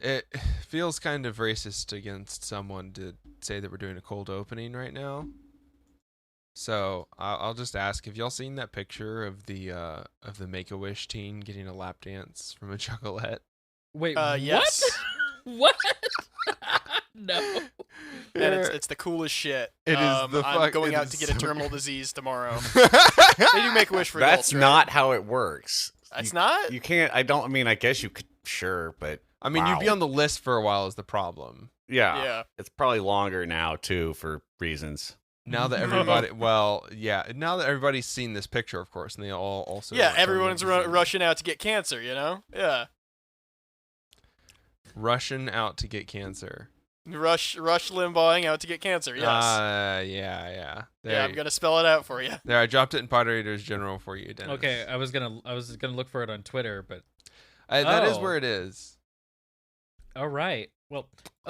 It feels kind of racist against someone to say that we're doing a cold opening right now. So I'll just ask: have y'all seen that picture of the Make-A-Wish teen getting a lap dance from a chocolate? Wait, Yes. what? No. And it's the coolest shit. It is the I'm going it out is to get so a terminal good. disease tomorrow. They do Make-A-Wish for adults, That's right? not how it works. That's not? You can't. I guess you could. Sure, but I mean, wow. you'd be on the list for a while is the problem. Yeah. It's probably longer now too for reasons. Now that everybody, now that everybody's seen this picture, of course, and they all also everyone's rushing out to get cancer, you know? Yeah. rushing out to get cancer. Rush Limbaughing out to get cancer, yes. Yeah. I'm going to spell it out for you. There, I dropped it in Moderators General for you, Dennis. Okay, I was gonna look for it on Twitter, but That is where it is. all right. Well,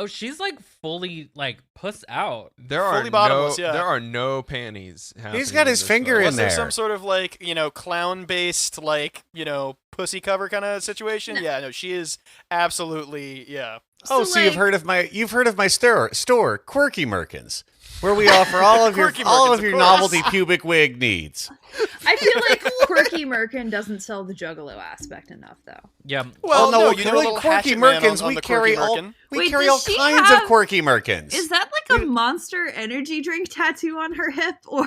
she's like fully like puss out. There are Fully bottomless, no, yeah. there are no panties. He's got his finger in Was there there. some sort of like, clown-based, pussy cover kind of situation? No. Yeah, no, she is absolutely, yeah. So you've heard of my store, Quirky Merkins, where we offer all of your Quirky Merkins, of your course. novelty pubic wig needs. I feel like Quirky Merkin doesn't sell the Juggalo aspect enough, though. Yeah. Well, no, you know, little Quirky Hatchet Man Merkins. on We the carry Quirky all Merkin. Wait, carry does all she kinds have- of Quirky Merkins. Is that like a Monster Energy drink tattoo on her hip, or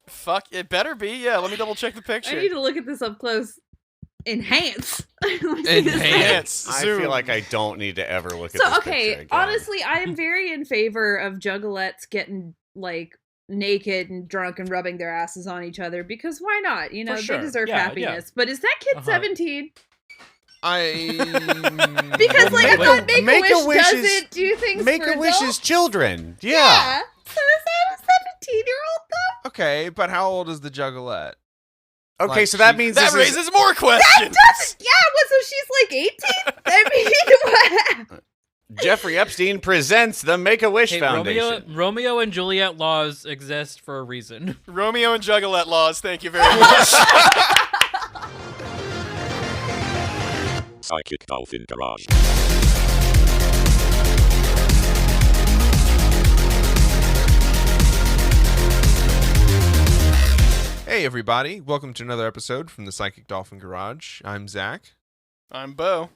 Fuck, it better be. Yeah, let me double check the I picture. need to look at this up close. Enhance. Enhance. I Zoom. feel like I don't need to ever look at So this okay, picture again. honestly, I am very in favor of juggalettes getting like naked and drunk and rubbing their asses on each other because why not? You know, For sure. they deserve Yeah, happiness. But is that kid 17? Because like I thought Make-A-Wish doesn't do things for Make-A-Wish's adults. children. So is that a 17-year-old though? Okay, but how old is the Juggalette? Okay, Like, so that she- means That this is- raises more questions. So she's like 18? I mean, what? Jeffrey Epstein presents the Make-A-Wish Hey, Foundation. Romeo and Juliet laws exist for a reason. Romeo and Juggalette laws, thank you very much. Psychic Dolphin Garage. Hey everybody, welcome to another episode from the Psychic Dolphin Garage. I'm Zach. I'm Bo.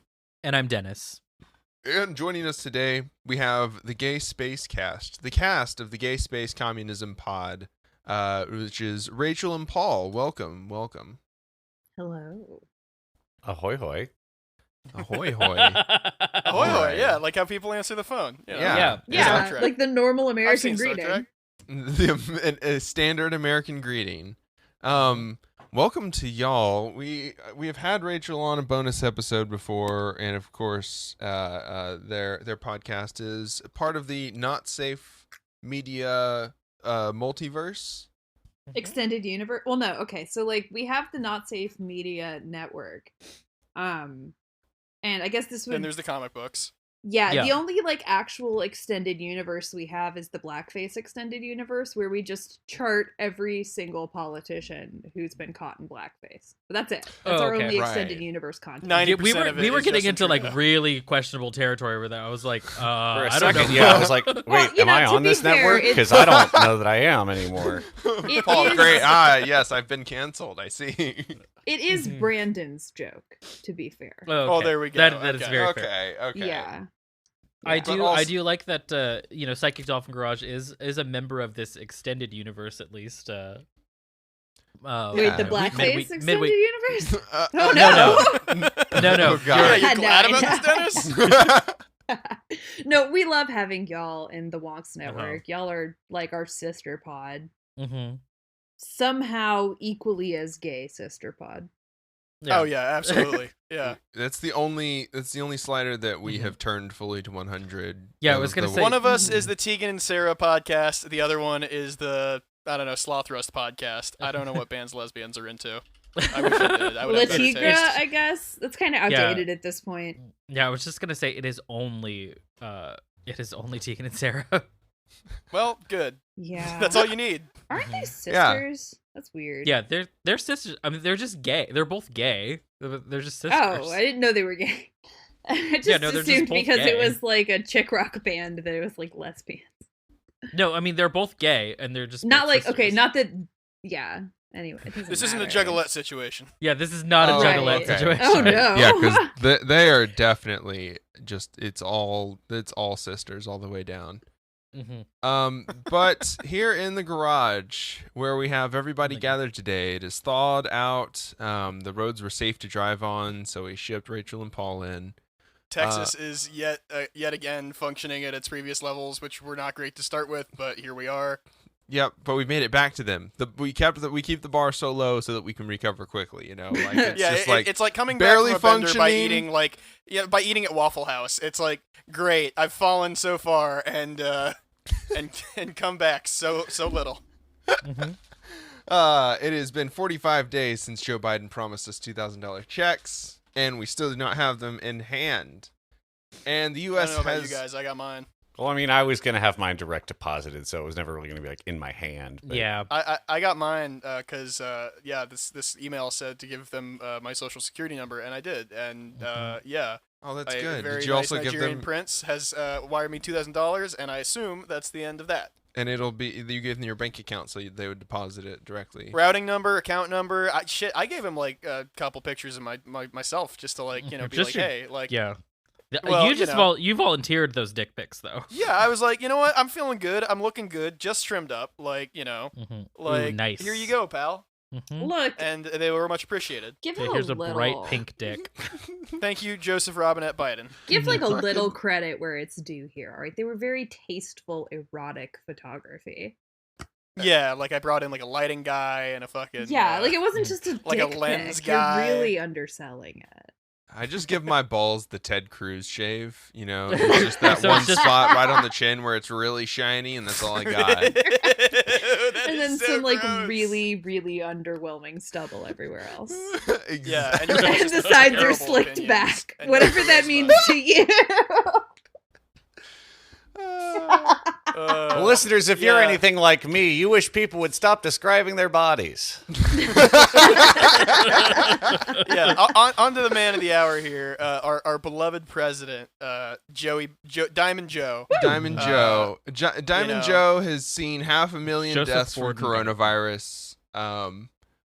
And I'm Dennis. And joining us today, we have the Gay Space Cast, the cast of the Gay Space Communism Pod, which is Rachel and Paul. Welcome. Hello. Ahoy hoy. Ahoy hoy. Ahoy, Alright. yeah, like how people answer the phone. You know? Yeah. Yeah, Star Trek. like the normal I've American seen Star greeting. Trek. A standard American greeting. Welcome to y'all. We have had Rachel on a bonus episode before, and of course, their podcast is part of the Not Safe Media multiverse. Extended universe. Well, no. Okay, so like we have the Not Safe Media Network, and I guess this would. Then there's the comic books. Yeah, Yeah. the only like actual extended universe we have is the Blackface extended universe, where we just chart every single politician who's been caught in blackface. But that's it. That's Oh, our okay. only extended Right. universe content. 90% we were of it we were is getting Justin into like Trudeau. really questionable territory with that. I was like, For a I don't second, know. yeah, I was like, wait, Well, you am know, I to on be this fair, network? it's- Because I don't know that I am anymore. It Paul, is- great. Yes, I've been canceled. I see. It is Mhm. Brandon's joke, to be fair. Oh, there we go. That is Okay. very fair. Okay. Yeah. I But do also- like that Psychic Dolphin Garage is a member of this extended universe at least. Wait, Yeah. the blackface midweek- extended midweek- universe? Oh no. No, Oh, Yeah, God. you No, glad I about know. this, Dennis? No, we love having y'all in the Wonks Network. Y'all are like our sister pod. Mm-hmm. Somehow equally as gay sister pod. Oh yeah, absolutely. Yeah. That's the only slider that we Mhm. have turned fully to 100. Yeah, I was gonna The- say- One of us is the Tegan and Sarah podcast. The other one is the Sloth Rust podcast. I don't know what bands lesbians are into. I wish I did. I would have better Latigra, taste. I guess. That's kind of outdated at this point. Yeah, I was just gonna say it is only Tegan and Sarah. Well, good. Yeah. That's all you need. Aren't they Yeah. sisters? That's weird. Yeah, they're sisters. I mean, they're just gay. They're both gay. They're just sisters. Oh, I didn't know they were gay. I just Yeah, no, they're just assumed both because it gay. was like a chick rock band that it was like lesbian. No, I mean they're both gay and they're just Not both like okay, sisters. not that. Yeah. Anyway, it doesn't This isn't a matter. juggalette situation. Yeah, this is not a Oh, juggalette right. situation. Oh no. Yeah, because they are definitely just it's all sisters all the way down. But here in the garage where we have everybody gathered today, it is thawed out. The roads were safe to drive on, so we shipped Rachel and Paul in. Texas is yet again functioning at its previous levels, which were not great to start with, but here we are. Yep, but we made it back to them. We keep the bar so low so that we can recover quickly. You know, like it's just like it's like coming barely back from a bender by functioning. by eating at Waffle House. It's like great, I've fallen so far and come back so little. It has been 45 days since Joe Biden promised us $2,000 checks, and we still do not have them in hand. And the I U.S. don't know about has you guys. I got mine. Well, I mean, I was going to have mine direct deposited, so it was never really going to be like in my hand. But... Yeah. I got mine because this email said to give them my social security number, and I did, and yeah. Oh, that's A good. very Did you nice also give Nigerian them? prince has wired me $2,000, and I assume that's the end of that. And it'll be you give them your bank account, so they would deposit it directly. Routing number, account number. I gave him like a couple pictures of myself just to like be Just like, your- hey, like Yeah. Well, you just you volunteered those dick pics though. yeah. I was like, you know what? I'm feeling good. I'm looking good. Just trimmed up. Like like nice. here you go, pal. Look, And they were much appreciated. give Okay, it here's a a little. bright pink dick. Thank you, Joseph Robinette Biden. Give like a little credit where it's due here. All right, they were very tasteful, erotic photography. Yeah, like I brought in like a lighting guy and a fucking Yeah, like it wasn't just a like a dick lens pic. guy. You're really underselling it. I just give my balls the Ted Cruz shave. You know, it's just that So one it's just- spot right on the chin where it's really shiny, and that's all I got. That And is then so some like gross. really, really underwhelming stubble everywhere else. Yeah, and your And balls the just have sides are terrible slicked opinions back. and Whatever no that charisma. means to you. Uh, Listeners, if you're yeah. anything like me, you wish people would stop describing their bodies. Yeah, on to the man of the hour here, our beloved president, Diamond Joe. Diamond Joe. Diamond know. Joe has seen 500,000 Joseph deaths from Ford. coronavirus.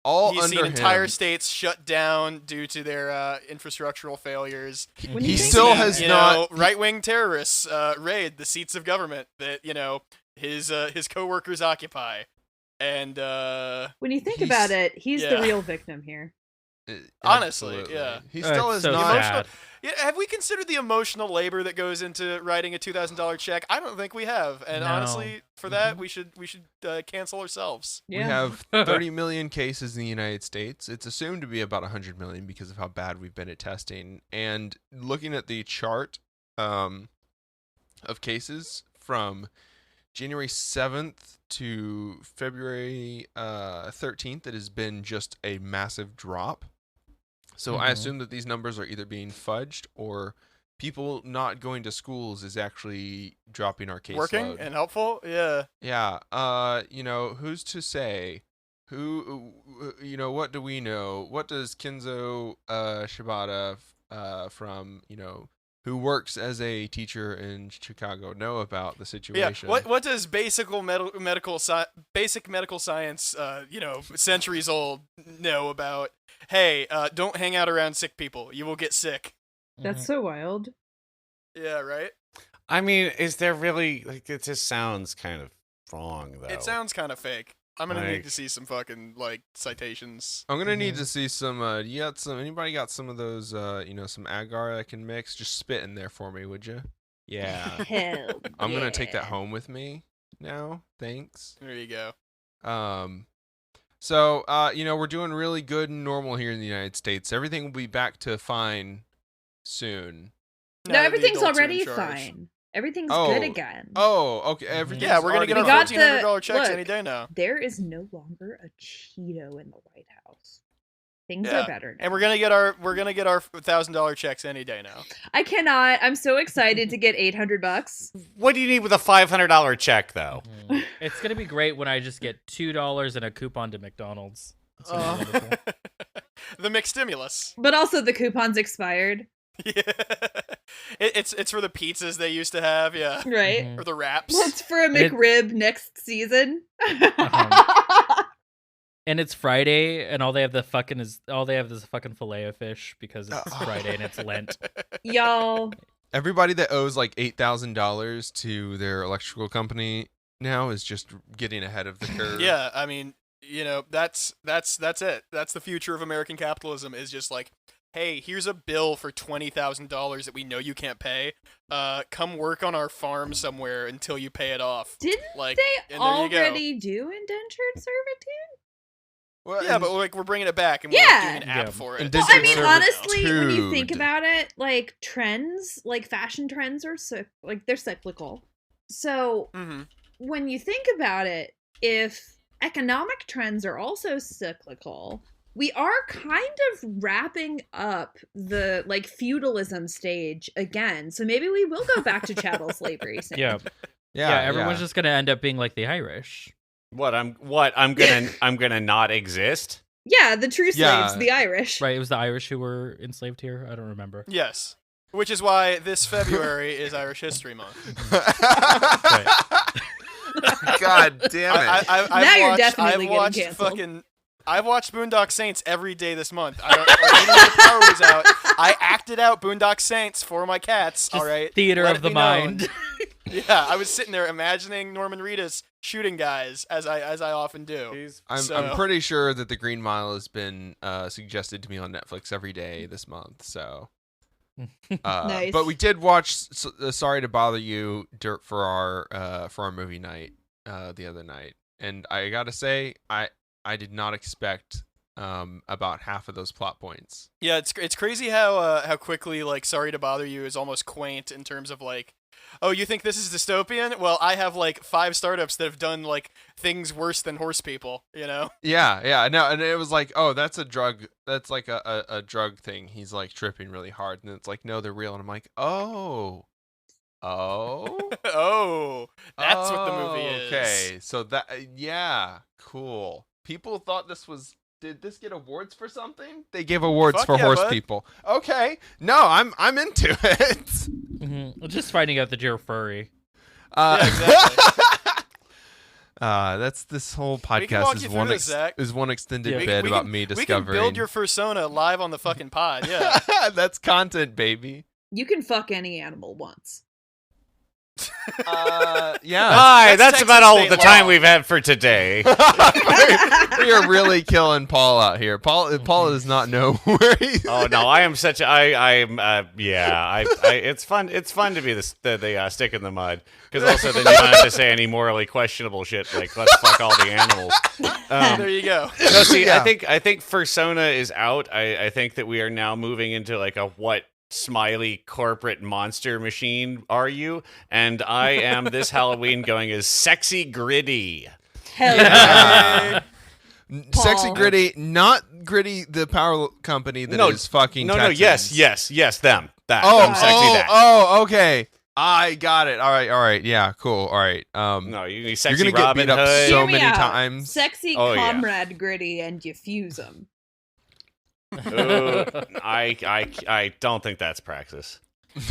All He's under seen entire him. states shut down due to their infrastructural failures. When He you think still about has it- not. Right-wing terrorists raid the seats of government that his co-workers occupy, and When you think He's- about it, he's the yeah. real victim here. Honestly, Absolutely. yeah. He still It's has so not. sad. Yeah, have we considered the emotional labor that goes into writing a $2,000 check? I don't think we have, and No. honestly, for that we should cancel ourselves. We have 30 million cases in the United States. It's assumed to be about 100 million because of how bad we've been at testing. And looking at the chart of cases from January 7th to February 13th, it has been just a massive drop. So I Mhm. assume that these numbers are either being fudged or people not going to schools is actually dropping our caseload. Working and helpful, yeah. Yeah, who's to say? What do we know? What does Kenzo Shibata from, who works as a teacher in Chicago know about the Yeah. situation? What does basic medical science, centuries old know about? Hey, don't hang out around sick people. You will get sick. That's so wild. Yeah, right. I mean, is there really like it just sounds kind of wrong though. It sounds kind of fake. I'm gonna need Like- to see some fucking citations. I'm gonna need to see some. Anybody got some of those? Some agar I can mix. Just spit in there for me, would you? Yeah. Hell I'm gonna take that yeah. home with me now. Thanks. There you go. So we're doing really good and normal here in the United States. Everything will be back to fine soon. No, Now that the everything's adults are in already charge. fine. Everything's Oh. good again. Oh, okay. Everything's Yeah, we're gonna already get our We got $1,400 the- checks look. any day now, There is no longer a Cheeto in the White House. Things Yeah. are better now. and we're gonna get our $1,000 checks any day now. I cannot. I'm so excited to get $800. What do you need with a $500 check though? It's gonna be great when I just get $2 and a coupon to McDonald's. It's gonna be wonderful. The McStimulus. But also the coupon's expired. Yeah. It's for the pizzas they used to have, yeah. Right? Mhm. Or the wraps. That's for a And it- McRib next season. And it's Friday, and all they have is a fucking fillet of fish because it's Oh. Friday and it's Lent. Y'all, Everybody that owes like $8,000 to their electrical company now is just getting ahead of the curve. Yeah, I mean, that's it. That's the future of American capitalism is just like, hey, here's a bill for $20,000 that we know you can't pay. Come work on our farm somewhere until you pay it off. didn't Like, they and there you go. already do indentured servitude? Well, Yeah, and- but like we're bringing it back and Yeah. we're like, doing an app Yeah. for And it. Well, Well, I Indentured mean, servitude. honestly, when you think about it, like trends, like fashion trends are they're cyclical. So Mm-hmm. when you think about it, if economic trends are also cyclical, we are kind of wrapping up the like feudalism stage again. So maybe we will go back to chattel slavery soon. Yeah, yeah, everyone's just gonna end up being like the Irish. I'm gonna not exist. Yeah, the true slaves, Yeah. the Irish. Right, it was the Irish who were enslaved here. I don't remember. Yes. Which is why this February is Irish History Month. God damn it. I've Now you're watched, definitely I've getting watched canceled. I've watched Boondock Saints every day this month. I don't, like, even when the power was out, I acted out Boondock Saints for my cats. Just all right, theater Let of it the be known. mind. Yeah, I was sitting there imagining Norman Reedus shooting guys as I often do. I'm So- pretty sure that the Green Mile has been suggested to me on Netflix every day this month. So, Nice. But we did watch Sorry to Bother You for our movie night the other night, and I gotta say I did not expect about half of those plot points. Yeah, it's crazy how quickly like Sorry to Bother You is almost quaint in terms of like, oh, you think this is dystopian? Well, I have like 5 startups that have done like things worse than horse people, you know? Yeah, no, and it was like, oh, that's a drug. That's like a drug thing. He's like tripping really hard, and it's like, no, they're real. And I'm like, oh, Oh, that's what the movie is. Okay, so that yeah, cool. People thought this was. Did this get awards for something? They give awards Fuck for yeah, horse bud. people. Okay, no, I'm into it. Mhm. Just finding out that you're furry. Yeah, exactly. That's this whole We can podcast walk is you one through this, Zach. is one extended Yeah. bit We about can- me We discovering. can build your fursona live on the fucking pod. Yeah. That's content, baby. You can fuck any animal once. Yeah. Hi, that's that's about all Texas the state time law. we've had for today. We are really killing Paul out here. Paul does not know where he's. Oh no, I am such a it's fun to be the stick in the mud, because also then you don't have to say any morally questionable shit like let's fuck all the animals. There you go. No, see, Yeah. I think Fursona is out. I think that we are now moving into like a what smiley corporate monster machine are you? And I am this Halloween going as sexy gritty. Hell Yeah. Paul. Sexy Gritty, not Gritty, the power company that is fucking No, Texans. yes, them. That. Oh, I'm sexy that. Okay. I got it. All right. Yeah, cool. All right. No, you You're sexy gonna get Robin beat up Hood. so Hear me many out. times. Sexy Oh, yeah. comrade gritty and you fuse them. I don't think that's praxis.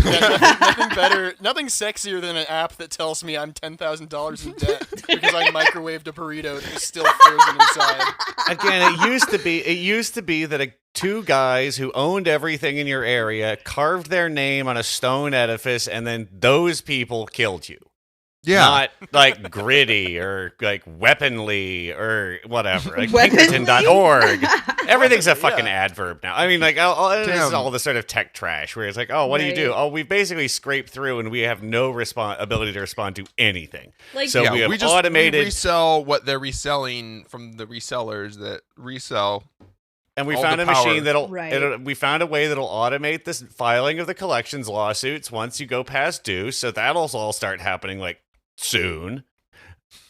Yeah, nothing better, nothing sexier than an app that tells me I'm $10,000 in debt because I microwaved a burrito that was still frozen inside. Again, it used to be that two guys who owned everything in your area carved their name on a stone edifice, and then those people killed you. Yeah. Not like gritty or like weaponly or whatever. Like Weaponly? Pinkerton.org. Everything's a Yeah. fucking adverb now. I mean, like, this is Damn. all the sort of tech trash where it's like, oh, what do you do? Right. Oh, we basically scrape through and we have no ability to respond to anything. Like, So we have we just automated- we resell what they're reselling from the resellers that resell. And we all found the a machine power. Right. we found a way that'll automate this filing of the collections lawsuits once you go past due. So that'll all start happening like soon.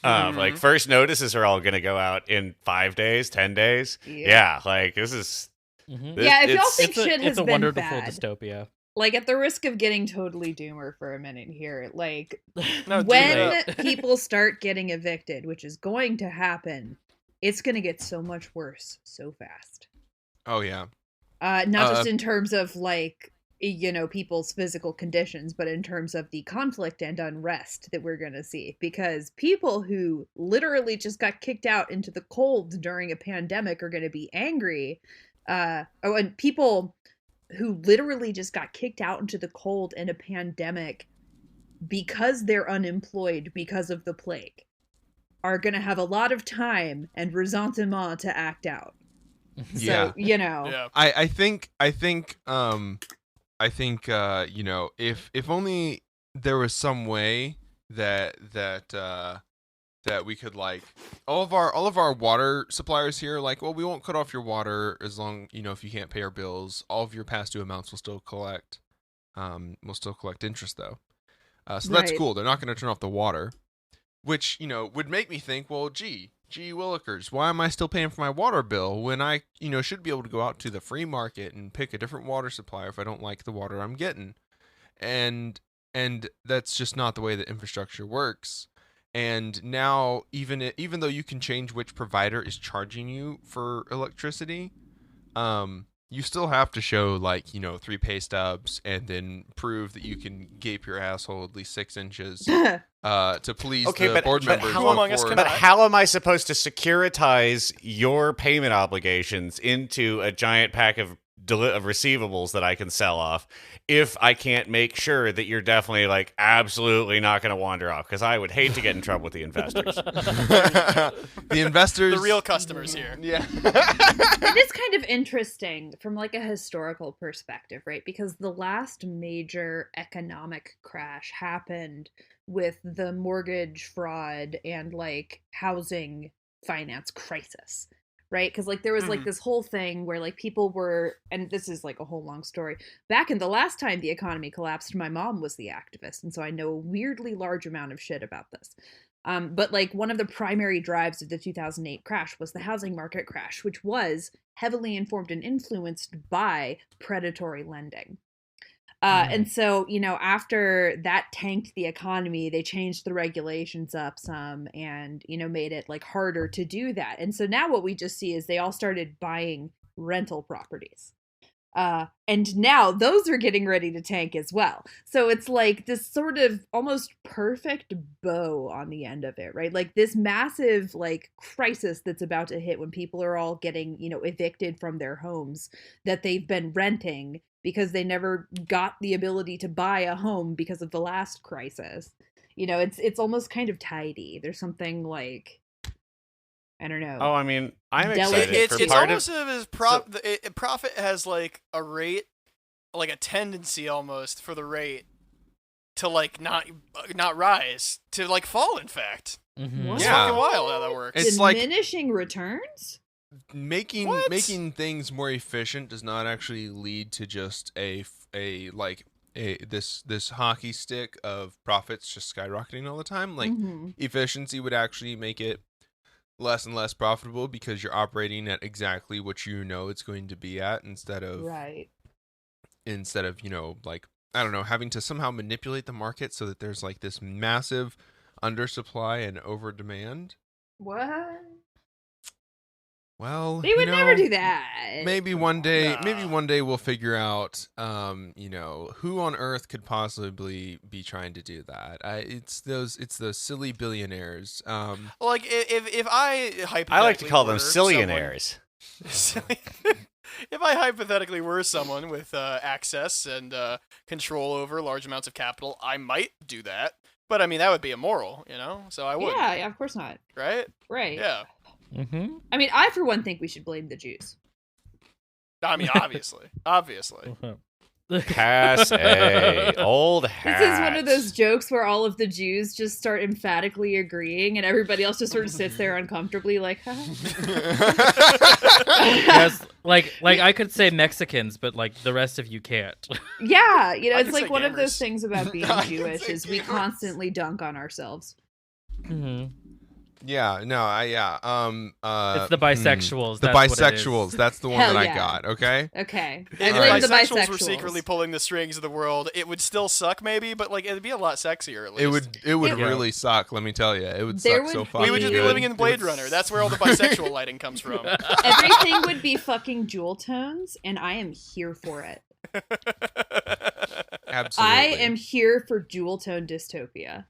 Like first notices are all going to go out in 5 days, 10 days. Yeah. Yeah, like this is. Mhm. This- Yeah, if y'all it's- think shit has It's a been wonderful bad. dystopia. like at the risk of getting totally doomer for a minute here, like No, do when that. people start getting evicted, which is going to happen, it's going to get so much worse so fast. Oh yeah. Not just in terms of like people's physical conditions, but in terms of the conflict and unrest that we're going to see. Because people who literally just got kicked out into the cold during a pandemic are going to be angry. And people who literally just got kicked out into the cold in a pandemic because they're unemployed because of the plague are going to have a lot of time and ressentiment to act out. Yeah. So, Yeah. I think if only there was some way that we could, like, all of our water suppliers here, like, well, we won't cut off your water as long, if you can't pay our bills. All of your past due amounts will still collect. We'll still collect interest though. So that's Right. cool. They're not going to turn off the water, which, would make me think, well, gee willikers, why am I still paying for my water bill when I, should be able to go out to the free market and pick a different water supplier if I don't like the water I'm getting? And that's just not the way that infrastructure works. And now, even though you can change which provider is charging you for electricity, you still have to show, like, 3 pay stubs and then prove that you can gape your asshole at least 6 inches to please the board members. Who among us But how am I supposed to securitize your payment obligations into a giant pack of receivables that I can sell off if I can't make sure that you're definitely, like, absolutely not going to wander off? Because I would hate to get in trouble with the investors. The investors, The real customers here. yeah. It is kind of interesting from, like, a historical perspective, right? Because the last major economic crash happened with the mortgage fraud and, like, housing finance crisis, right? Because, like, there was like this whole thing where, like, people were, and this is like a whole long story, back in the last time the economy collapsed, my mom was the activist, and so I know a weirdly large amount of shit about this. But, like, one of the primary drives of the 2008 crash was the housing market crash, which was heavily informed and influenced by predatory lending. And so, after that tanked the economy, they changed the regulations up some and, made it, like, harder to do that. And so now what we just see is they all started buying rental properties. And now those are getting ready to tank as well. So it's like this sort of almost perfect bow on the end of it, right? Like this massive, like, crisis that's about to hit when people are all getting, evicted from their homes that they've been renting because they never got the ability to buy a home because of the last crisis. It's almost kind of tidy. There's something, like, I don't know. Oh, I mean, I'm Delicate. excited for It's part almost of... as profit has, like, a rate, like a tendency almost for the rate to, like, not rise, to, like, fall, in fact. Mhm. What? It's Yeah. fucking wild how that works. It's like- diminishing returns? What? Making things more efficient does not actually lead to just this hockey stick of profits just skyrocketing all the time. Like, Mhm. efficiency would actually make it less and less profitable because you're operating at exactly what it's going to be at instead of Right. like, I don't know, having to somehow manipulate the market so that there's, like, this massive undersupply and over demand. What? Well, They would never do that. Maybe one day, Nah. we'll figure out, who on earth could possibly be trying to do that. It's those silly billionaires. Like, if I hypothetically I like to call them were sillionaires. someone- if I hypothetically were someone with access and control over large amounts of capital, I might do that. But I mean, that would be immoral, So I wouldn't. Yeah, of course not. Right? Right. Yeah. Mm-hmm. I mean, I for one think we should blame the Jews. I mean, obviously. Passe. Old hat. This is one of those jokes where all of the Jews just start emphatically agreeing, and everybody else just sort of sits there uncomfortably, like, Yes, like I could say Mexicans, but, like, the rest of you can't. yeah, I it's can like say one of gamers. those things about being I can Jewish say is we gamers. constantly dunk on ourselves. Mm-hmm. Yeah, no, It's the bisexuals. The that's what it is. bisexuals. That's the one Hell that I yeah. got. Okay. Okay, I If blame the bisexuals were bisexuals. secretly pulling the strings of the world, it would still suck, maybe, but, like, it'd be a lot sexier, at least. It would It- really suck. Let me tell you, it would There suck so would fucking We would just be good. living in Blade Runner. That's where all the bisexual lighting comes from. Everything would be fucking jewel tones, and I am here for it. Absolutely. I am here for dual tone dystopia.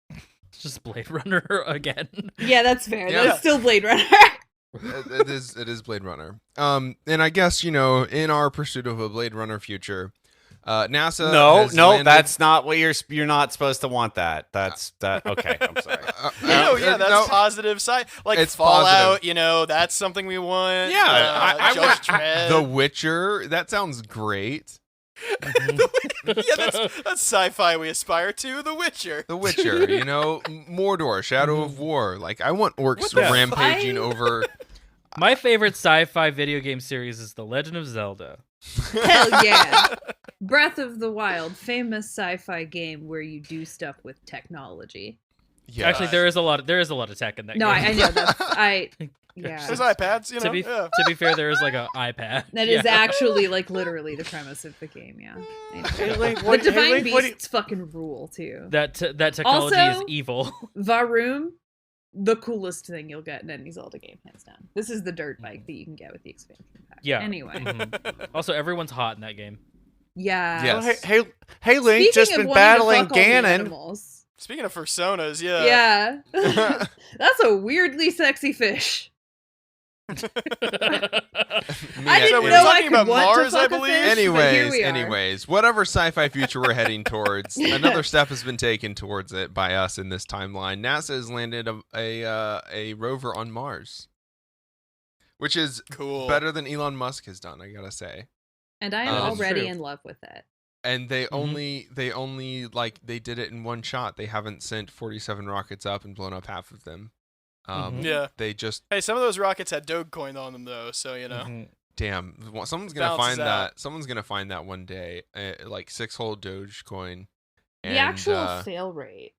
It's just Blade Runner again. Yeah, that's fair. Yeah. That's still Blade Runner. It is Blade Runner. And I guess, in our pursuit of a Blade Runner future, NASA has landed... that's not what you're not supposed to want that. That's that. Okay, I'm sorry. That's positive side. Like It's Fallout, positive. that's something we want. Yeah, I Judge want Dredd. The Witcher. That sounds great. that's sci-fi we aspire to. The Witcher. The Witcher, Mordor, Shadow of War. Like, I want orcs the rampaging over. My favorite sci-fi video game series is The Legend of Zelda. Hell yeah. Breath of the Wild, famous sci-fi game where you do stuff with technology. Yeah. Actually, there is a lot of tech in that No, game. I know that. Yeah. There's iPads, To be fair, there is like an iPad. That is actually like literally the premise of the game, yeah. Hey, Link, The Divine Link, what do you- Beasts fucking rule too. that technology Also- is evil. Varoom, the coolest thing you'll get in any Zelda game, hands down. This is the dirt bike that you can get with the expansion pack. Yeah. Anyway, Mhm. Also, everyone's hot in that game. yeah. Yes. Oh, hey, Link, Speaking just of been wanting to battling fuck all the Ganon. animals, Speaking of personas, yeah. yeah. That's a weirdly sexy fish. I So didn't we're know I talking could about want Mars, to I fuck a believe? fish, but here we are. Anyways, whatever sci-fi future we're heading towards, another step has been taken towards it by us in this timeline. NASA has landed a rover on Mars, which is Cool. better than Elon Musk has done, I gotta say. And I am That's already true. in love with it. And they only they did it in one shot. They haven't sent 47 rockets up and blown up half of them. Yeah. They just Hey, some of those rockets had Dogecoin on them, though, so, Mhm. damn. Someone's gonna Balances find out. that. Someone's gonna find that one day. Like 6-hole Dogecoin. The And, actual fail rate.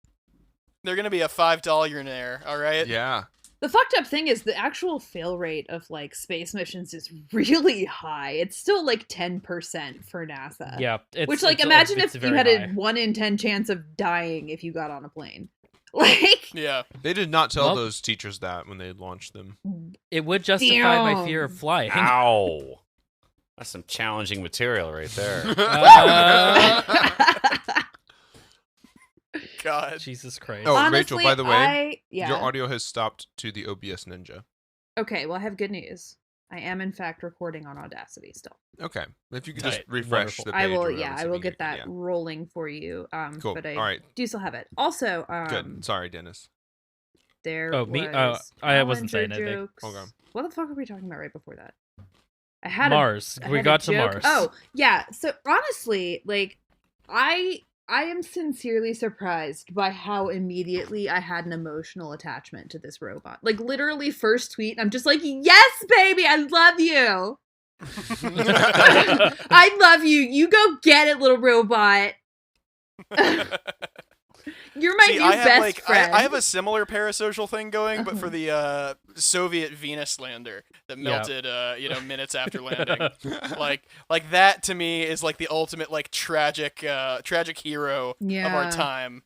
They're going to be a $5 all right? yeah. The fucked up thing is the actual fail rate of like space missions is really high. It's still like 10% for NASA. Yeah. Which like imagine if you had a 1 in 10 chance of dying if you got on a plane. Like Yeah. They did not tell Well- those teachers that when they launched them. It would justify my fear of Damn. flying. Ow. That's some challenging material right there. God. Jesus Christ. Oh, honestly, Rachel, by the way, yeah. your audio has stopped to the OBS Ninja. Okay, well I have good news. I am in fact recording on Audacity still. Okay. If you could Tight. just refresh Wonderful. the I page. will or yeah, whatever, I so will we get can- that yeah. rolling for you. Cool. But I All right. do still have it. Also, Good. Sorry, Dennis. there Oh, me? was I wasn't calendar saying anything. jokes. Okay. What the fuck were we talking about right before that? I had Mars. I We had a got to joke. Mars. Oh, yeah. So honestly, like I am sincerely surprised by how immediately I had an emotional attachment to this robot. Like literally first tweet, I'm just like, "Yes, baby, I love you. I love you. You go get it, little robot. You're my See, new I have best friend." I have a similar parasocial thing going, but for the Soviet Venus lander that melted, minutes after landing. like that to me is like the ultimate like tragic hero of our time.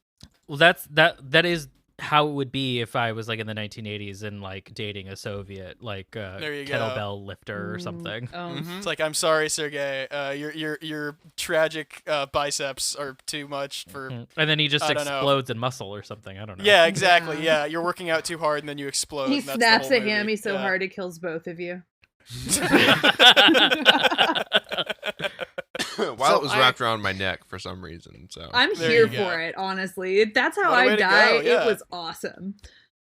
Well, that is how it would be if I was like in the 1980s and like dating a Soviet like There you go. kettlebell lifter or something. Mhm. It's like, I'm sorry, Sergey, your tragic biceps are too much for. And then he just I don't know. explodes in muscle or something. I don't know. Yeah, exactly. Yeah. Yeah, you're working out too hard and then you explode. He and that's the snaps whole a hammy movie. so Yeah. hard it kills both of you. While So it was I- wrapped around my neck for some reason. So I'm There here you go. for it, honestly. If that's how What a I way to die, go, yeah. it was awesome.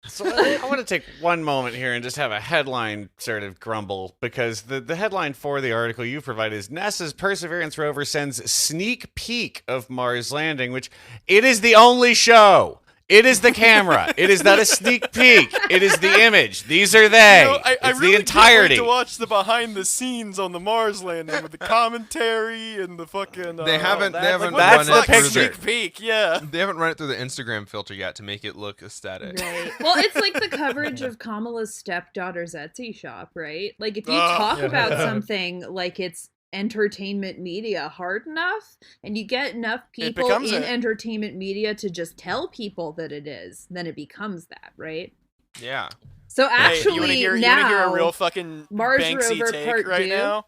So I want to take one moment here and just have a headline sort of grumble, because the headline for the article you provide is NASA's Perseverance rover sends sneak peek of Mars landing, which it is the only show. It is the camera. It is not a sneak peek. It is the image. These are they. You know, I it's really the entirety. can't wait to watch the behind the scenes on the Mars landing with the commentary and the fucking. They haven't that's run the it through picture. Sneak peek, yeah. They haven't run it through the Instagram filter yet to make it look aesthetic. Right. Well, it's like the coverage of Kamala's stepdaughter's Etsy shop, right? Like if you Oh. talk Yeah. about something like it's entertainment media hard enough and you get enough people becomes in it. entertainment media to just tell people that it is, then it becomes that, right? Yeah. So Hey, actually you wanna hear now a real fucking Mars Banksy rover take part right two? now?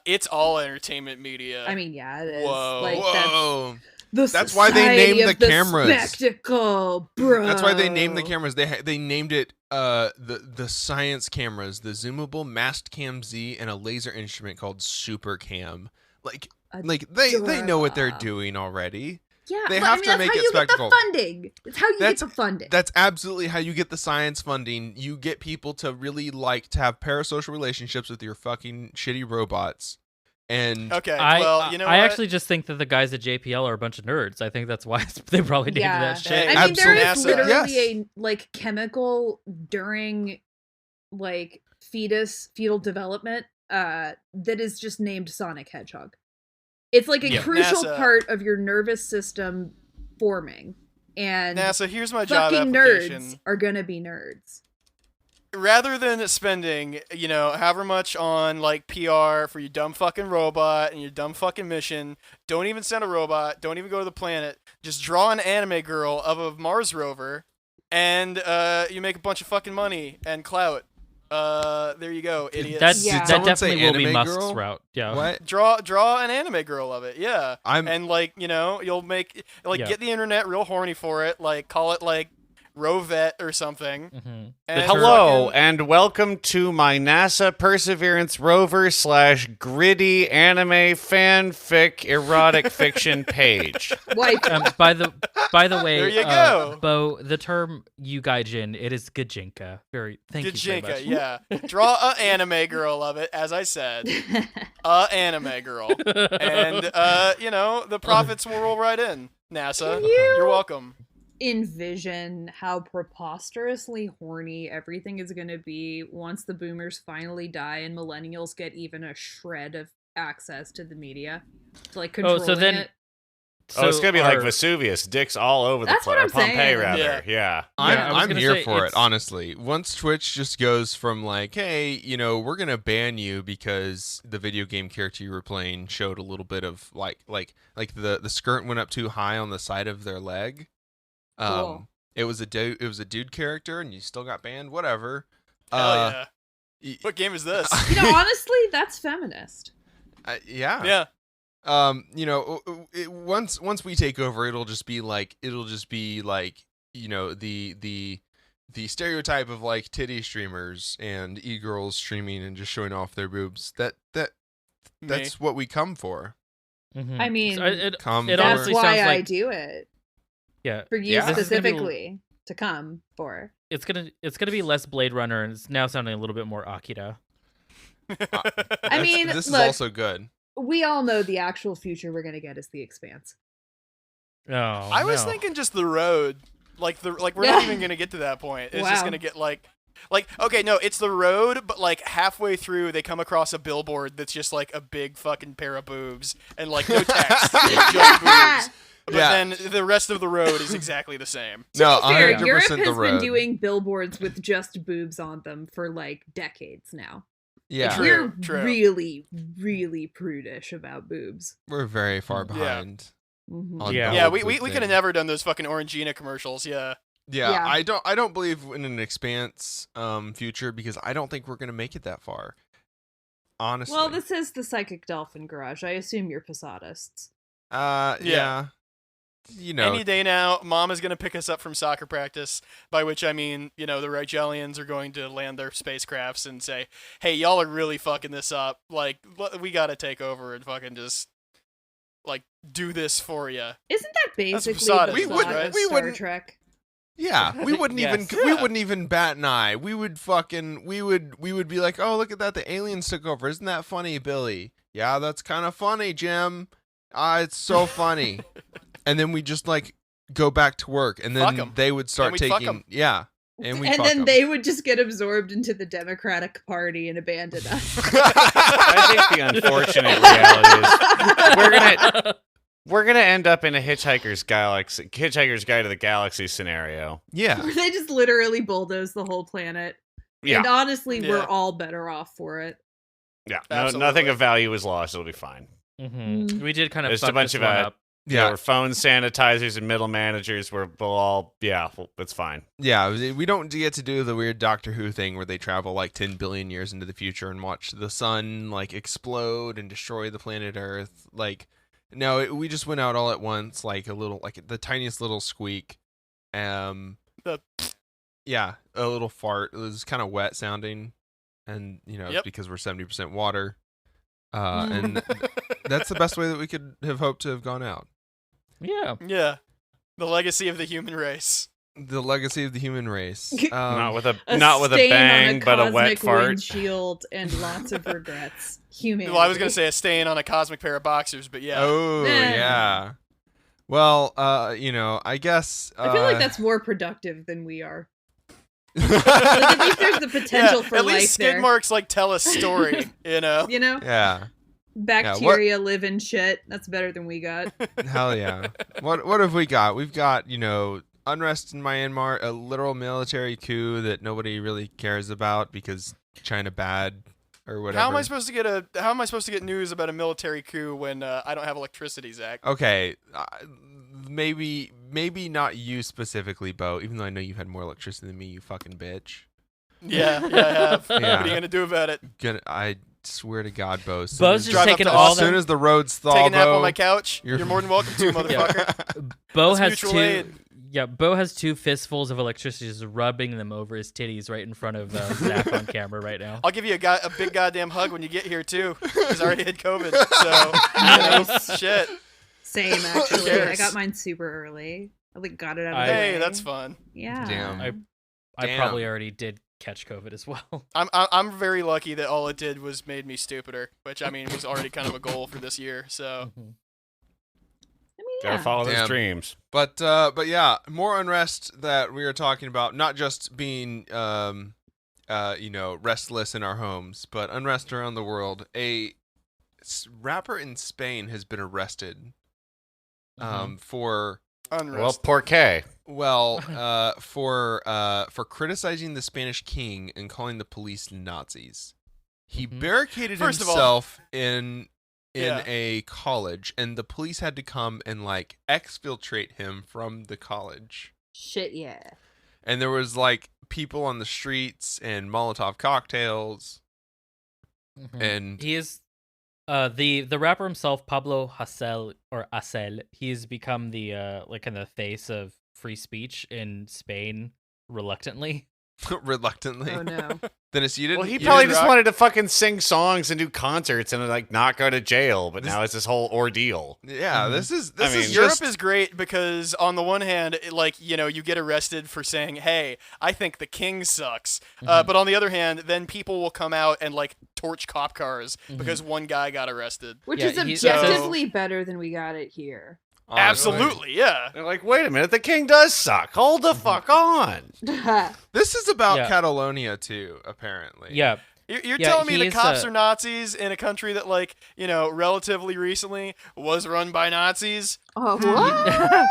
It's all entertainment media. I mean, yeah, it is. Whoa. Like, Whoa. that's why they society named of the cameras. Spectacle, bro. That's why they named the cameras. They named it the science cameras, the zoomable mast cam Z, and a laser instrument called Super Cam. Like they know what they're doing already. Yeah, They but have I mean, to that's make how it you spectacle. get the funding. It's how you get the funding. That's absolutely how you get the science funding. You get people to really like to have parasocial relationships with your fucking shitty robots. And Okay, I well, you know I what? actually just think that the guys at JPL are a bunch of nerds. I think that's why they probably named Yeah. that shit. Hey, I mean, there is Absolutely. literally Yes. a like chemical during like fetal development that is just named Sonic Hedgehog. It's like a Yeah. crucial NASA. part of your nervous system forming, and NASA, here's my job fucking application. nerds are gonna be nerds. Rather than spending, however much on like PR for your dumb fucking robot and your dumb fucking mission, don't even send a robot, don't even go to the planet. Just draw an anime girl of a Mars rover, and you make a bunch of fucking money and clout. There you go, idiots. Yeah. That someone say definitely will be anime Musk's girl? route. Yeah. what? Draw an anime girl of it, yeah. I'm And you'll make Yeah. get the internet real horny for it, like call it like Rovet or something. Mhm. And Hello, fucking- and welcome to my NASA Perseverance rover / gritty anime fanfic erotic fiction page. Wipe. By the way, There you go. Bo, the term you gaijin, it is gajinka. Thank you very much. Gajinka, yeah. Draw a anime girl of it, as I said. A anime girl. And the profits will roll right in. NASA. Can you- You're welcome. Envision how preposterously horny everything is going to be once the boomers finally die and millennials get even a shred of access to the media, to like controlling so then- it. It's gonna be like our- Vesuvius, dicks all over the That's what place. I'm Pompeii, saying. rather. Yeah. Yeah. I was I'm gonna here say, for it, it's- honestly. Once Twitch just goes from like, hey, we're gonna ban you because the video game character you were playing showed a little bit of like the skirt went up too high on the side of their leg. Cool. It was a dude character, and you still got banned. Whatever. Hell yeah. y- What game is this? Honestly, that's feminist. yeah. Yeah. Once we take over, it'll just be like the stereotype of like titty streamers and e-girls streaming and just showing off their boobs. That's what we come for. Mhm. I mean, So it Come it for- That's honestly why sounds I like do it. yeah. For you Yeah. This is gonna be- specifically to come for. It's gonna be less Blade Runner, and it's now sounding a little bit more Akira. I mean, this is look, also good. we all know the actual future we're gonna get is The Expanse. Oh, I was no. thinking just the road. Like we're not even gonna get to that point. It's just Wow. gonna get like okay, no, it's the road, but like halfway through they come across a billboard that's just like a big fucking pair of boobs and like no text, just boobs. But Yeah. then the rest of the road is exactly the same. No, Fair, 100% Europe the has road. been doing billboards with just boobs on them for like decades now. Yeah, True. We're really, really prudish about boobs. we're very far Yeah. behind. Mhm. on Yeah. the Yeah, whole we boob could have thing. never done those fucking Orangina commercials. Yeah. Yeah, Yeah. I don't believe in an expanse future because I don't think we're gonna make it that far. Honestly. Well, this is the Psychic Dolphin Garage. I assume you're Posadists. Yeah. Any day now, Mom is gonna pick us up from soccer practice. By which I mean, the Rigelians are going to land their spacecrafts and say, "Hey, y'all are really fucking this up. Like, we gotta take over and fucking just like do this for you." Isn't that basically Posada, the we plot wouldn't- of we Star wouldn't- Trek? Yeah, we wouldn't Yes. we wouldn't even bat an eye. We would be like, "Oh, look at that, the aliens took over. Isn't that funny, Billy?" "Yeah, that's kind of funny, Jim." It's so funny." And then we just like go back to work, and Fuck then 'em. they would start we'd fuck taking 'em. yeah, and we And fuck then 'em. they would just get absorbed into the Democratic Party and abandon us. I think the unfortunate reality is we're gonna end up in a Hitchhiker's Guide to the Galaxy scenario. yeah. Where they just literally bulldoze the whole planet. Yeah, And honestly, we're Yeah. all better off for it. yeah. Absolutely. Nothing of value is lost. It'll be fine. Mhm. We did kind of Just a fuck bunch this of, one uh, up. Yeah. Our phone sanitizers and middle managers were all, it's fine. Yeah, we don't get to do the weird Doctor Who thing where they travel like 10 billion years into the future and watch the sun like explode and destroy the planet Earth. Like, no, we just went out all at once, like a little, like the tiniest little squeak. The- Yeah, a little fart. It was kind of wet sounding, and it's because we're 70% water. And that's the best way that we could have hoped to have gone out. Yeah. Yeah. The legacy of the human race. The legacy of the human race. Not with a stain bang, on a but a wet cosmic fart. windshield and lots of regrets. Humanity. Well, I was going to say a stain on a cosmic pair of boxers, but yeah. Oh, yeah. Well, I guess... I feel like that's more productive than we are. Like, at least there's the potential for at life least skid there. marks like tell a story, You know? Yeah. Bacteria live in shit. That's better than we got. Hell yeah. What have we got? We've got, unrest in Myanmar, a literal military coup that nobody really cares about because China bad or whatever. How am I supposed to get news about a military coup when I don't have electricity, Zach? Okay, maybe not you specifically, Bo, even though I know you've had more electricity than me, you fucking bitch. Yeah, I have. Yeah. What are you gonna do about it? I swear to God, Bo. Bo's just taking all as soon as the roads thaw, Take a nap Bo, on my couch. You're more than welcome to, motherfucker. Bo It's has mutual two. aid. Yeah, Bo has two fistfuls of electricity, just rubbing them over his titties right in front of Zach on camera right now. I'll give you a big goddamn hug when you get here too, because I already had COVID. So shit. Same, actually. cares? I got mine super early. I got it out of the way. Hey, that's fun. Yeah. Damn. I probably already did catch COVID as well. I'm very lucky that all it did was made me stupider, which I mean was already kind of a goal for this year. So I mean, Gotta follow those Damn. dreams. But yeah, more unrest that we are talking about, not just being restless in our homes, but unrest around the world. A rapper in Spain has been arrested for unrest. Well, por qué? for criticizing the Spanish king and calling the police Nazis. He Mhm. barricaded First of all- himself in Yeah. a college, and the police had to come and exfiltrate him from the college. shit, yeah. And there was people on the streets and Molotov cocktails, and He is the rapper himself, Pablo Hasél or Hasél. He's become the kind of face of free speech in Spain reluctantly. reluctantly. Oh no. Dennis, you didn't. Well, he you probably didn't just rock- wanted to fucking sing songs and do concerts and not go to jail. But now it's this whole ordeal. Yeah, this is Europe just is great because on the one hand, you get arrested for saying, "Hey, I think the king sucks," but on the other hand, then people will come out and torch cop cars because one guy got arrested. Which Yeah, is he's- objectively better than we got it here. honestly. Absolutely, yeah. They're like, wait a minute, the king does suck. Hold the fuck on. This is about Yeah. Catalonia too, apparently. Yeah. You're Yeah, telling me the he's, cops are Nazis in a country that, relatively recently was run by Nazis? Oh, what?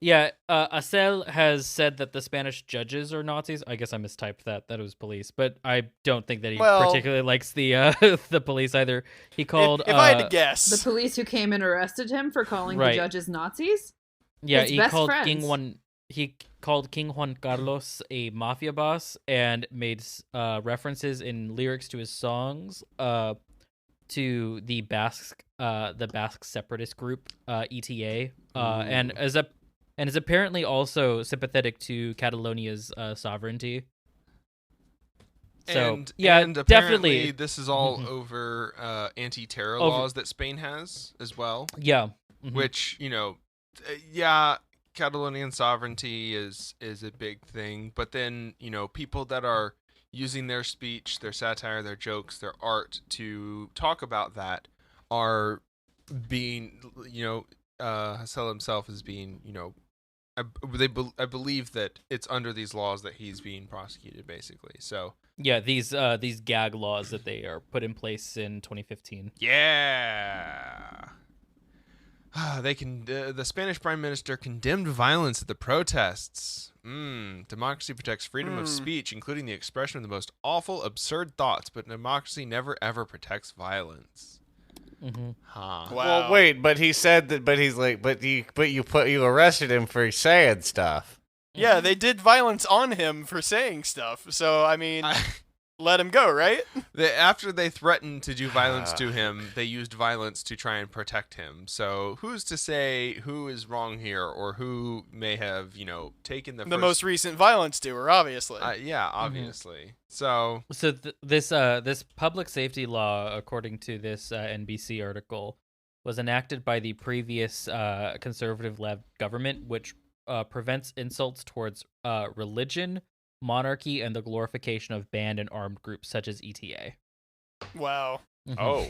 Yeah, Hasél has said that the Spanish judges are Nazis. I guess I mistyped that. That was police, but I don't think that he Well- particularly likes the the police either. He called If I had to guess, The police who came and arrested him for calling Right. the judges Nazis? yeah, his he best called friends. King Juan Carlos a mafia boss and made references in lyrics to his songs to the Basque separatist group ETA and is apparently also sympathetic to Catalonia's sovereignty. So And, yeah, and apparently definitely. this is all Mhm. over anti-terror Over- laws that Spain has as well. Yeah. Mhm. Which yeah, Catalonian sovereignty is a big thing, but then people that are using their speech, their satire, their jokes, their art to talk about that are being Hassel himself is being I believe that it's under these laws that he's being prosecuted basically. So Yeah, these gag laws that they are put in place in 2015. yeah. The Spanish Prime Minister condemned violence at the protests. Democracy protects freedom of speech, including the expression of the most awful, absurd thoughts, but democracy never ever protects violence. Mm-hmm. Huh. Wow. Well, wait, but he said that. But he's like, you arrested him for saying stuff. Yeah, they did violence on him for saying stuff. So I mean, let him go, right? After they threatened to do violence to him, they used violence to try and protect him. So who's to say who is wrong here, or who may have, taken the most recent violence doer, obviously. Yeah, obviously. So this public safety law, according to this NBC article, was enacted by the previous conservative-led government, which prevents insults towards religion, monarchy, and the glorification of banned and armed groups such as ETA. Wow. Mhm. Oh.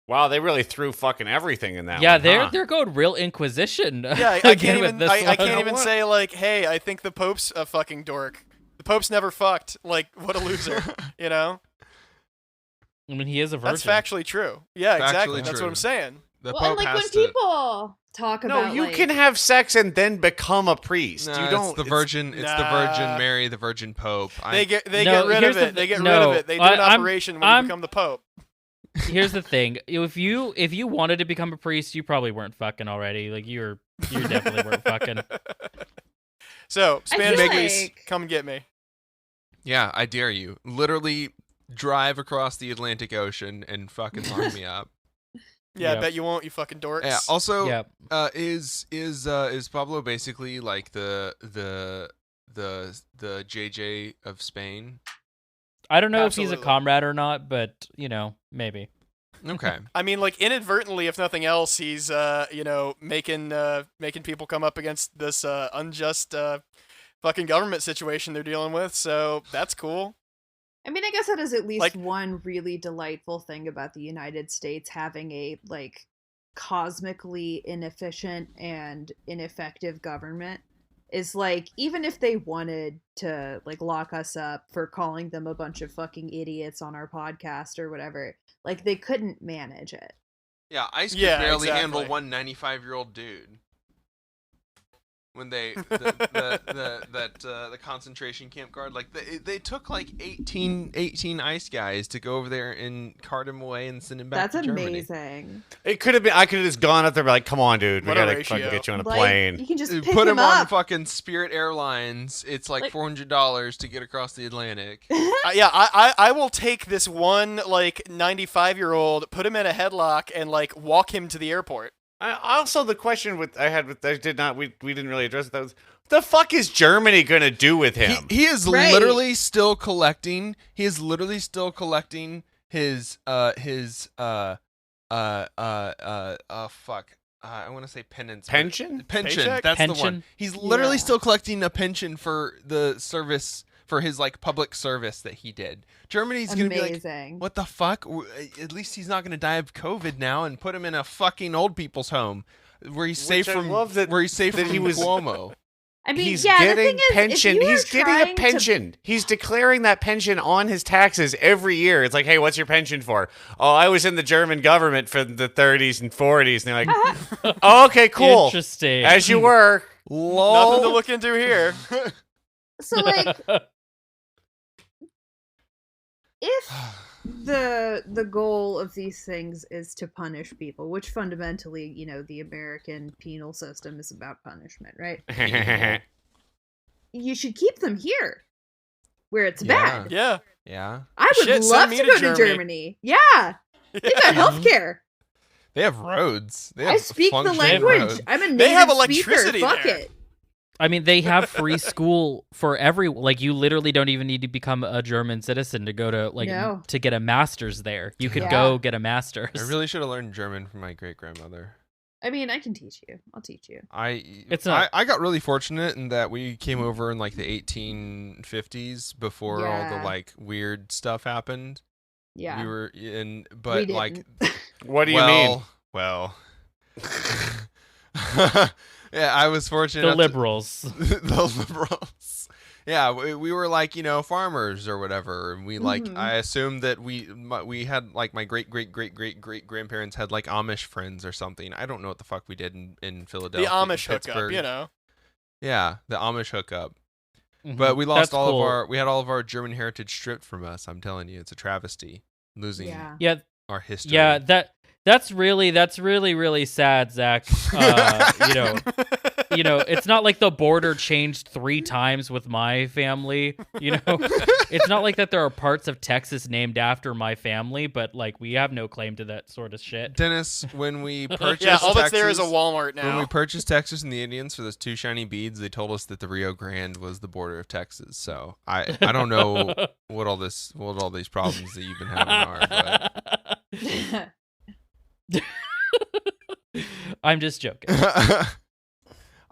Wow, they really threw fucking everything in that Yeah, one. they're going real Inquisition. Yeah, I can't with even this I one. can't even say like, hey, I think the Pope's a fucking dork. The Pope's never fucked. Like, what a loser. You know? I mean, he is a virgin. That's factually true. Yeah, exactly. Factually That's true. what I'm saying. the Well, Pope and like has when to. people talk No, about you like, can have sex and then become a priest. No, You don't. It's the Virgin. It's the Nah. Virgin Mary, the Virgin Pope. They get No, get rid here's of the it. They thi- get rid no, of it. They do an I'm- operation when I'm- you become the Pope. Here's the thing: if you wanted to become a priest, you probably weren't fucking already. Like you definitely weren't fucking. So, I Spanish feel police, like- come and get me. Yeah, I dare you. Literally drive across the Atlantic Ocean and fucking lock me up. Yeah, I Yep. bet you won't, you fucking dorks. Yeah. Also, Yeah. is Pablo basically like the JJ of Spain? I don't know if he's a Absolutely. comrade or not, but maybe. Okay. I mean, like inadvertently, if nothing else, he's making people come up against this unjust fucking government situation they're dealing with. So that's cool. I mean, I guess that is at least Like- one really delightful thing about the United States having a like cosmically inefficient and ineffective government is like even if they wanted to like lock us up for calling them a bunch of fucking idiots on our podcast or whatever, like they couldn't manage it. Yeah, ICE could Yeah, barely exactly. handle one 95-year-old dude. When the concentration camp guard, like they took like 18 ICE guys to go over there and cart him away and send him back That's to Germany. amazing. It could have been. I could have just gone up there and be like, "Come on, dude, we What a gotta ratio. fucking get you on a Like, plane." you can just pick Put him him on up. fucking Spirit Airlines. It's like Like- $400 to get across the Atlantic. Yeah, I will take this one like 95-year-old, put him in a headlock, and like walk him to the airport. Also, the question we didn't really address it. That was, the fuck is Germany gonna do with him? He is Right. literally still collecting. He is literally still collecting his fuck. I want to say penance. but- Pension? Pension. Paycheck? That's the Pension? one. He's literally Yeah. still collecting a pension for the service, for his like public service that he did. Germany's gonna be like, Amazing. what the fuck? At least he's not gonna die of COVID now, and put him in a fucking old people's home where he's safe I from love that- where he's safe that from he was- Cuomo. I mean, He's yeah, the getting thing is, pension. if you He's are getting a trying to- pension. He's declaring that pension on his taxes every year. It's like, hey, what's your pension for? Oh, I was in the German government for the 30s and 40s. And they're like, oh, okay, cool. Interesting. As you were. Lol. Nothing to look into here. So like, if the goal of these things is to punish people, which fundamentally, the American penal system is about punishment, right? You should keep them here, where it's Yeah. bad. Yeah. Yeah. I would Shit, send love me to to go to Germany. Germany. Yeah, they got healthcare. They have roads. They have I speak the functioning language. roads. I'm a native They have speaker. electricity Fuck there. it. I mean, they have free school for like you literally don't even need to become a German citizen to go to No. to get a master's there. You could Yeah. go get a master's. I really should have learned German from my great grandmother. I mean, I can teach you. I'll teach you. It's not- I got really fortunate in that we came over in like the 1850s before all the Yeah. like weird stuff happened. Yeah. We were in, We but like, didn't. What do you mean? Well, yeah, I was fortunate. the enough liberals. the liberals. Yeah, we were like, farmers or whatever, and we like Mhm. I assumed that we had like my great grandparents had like Amish friends or something. I don't know what the fuck we did in The Philadelphia. Amish Pittsburgh. hookup, Yeah, the Amish hookup. Mhm. But we lost That's all cool. of our German heritage stripped from us. I'm telling you, it's a travesty losing Yeah. Yeah, our history. yeah. That's really sad, Zach. It's not like the border changed 3 times with my family. It's not like that there are parts of Texas named after my family, but like we have no claim to that sort of shit. Dennis, when we purchased Yeah, all that's Texas, there is a Walmart now. when we purchased Texas and the Indians for those 2 shiny beads, they told us that the Rio Grande was the border of Texas. So I don't know what all these problems that you've been having are, but I'm just joking.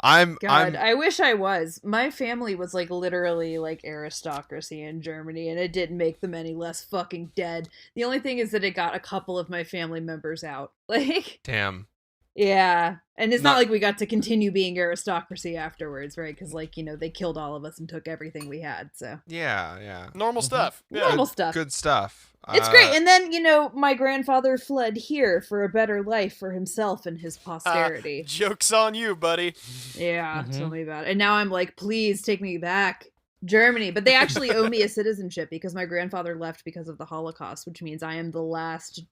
God, I wish I was. My family was like literally like aristocracy in Germany, and it didn't make them any less fucking dead. The only thing is that it got a couple of my family members out. Like, damn. Yeah, and it's not like we got to continue being aristocracy afterwards, right? Because like they killed all of us and took everything we had. So yeah, normal stuff. Yeah. Normal stuff. Good stuff. It's great. And then, my grandfather fled here for a better life for himself and his posterity. Joke's on you, buddy. Yeah, tell me about it. And now I'm like, please take me back. Germany. But they actually owe me a citizenship because my grandfather left because of the Holocaust, which means I am the last,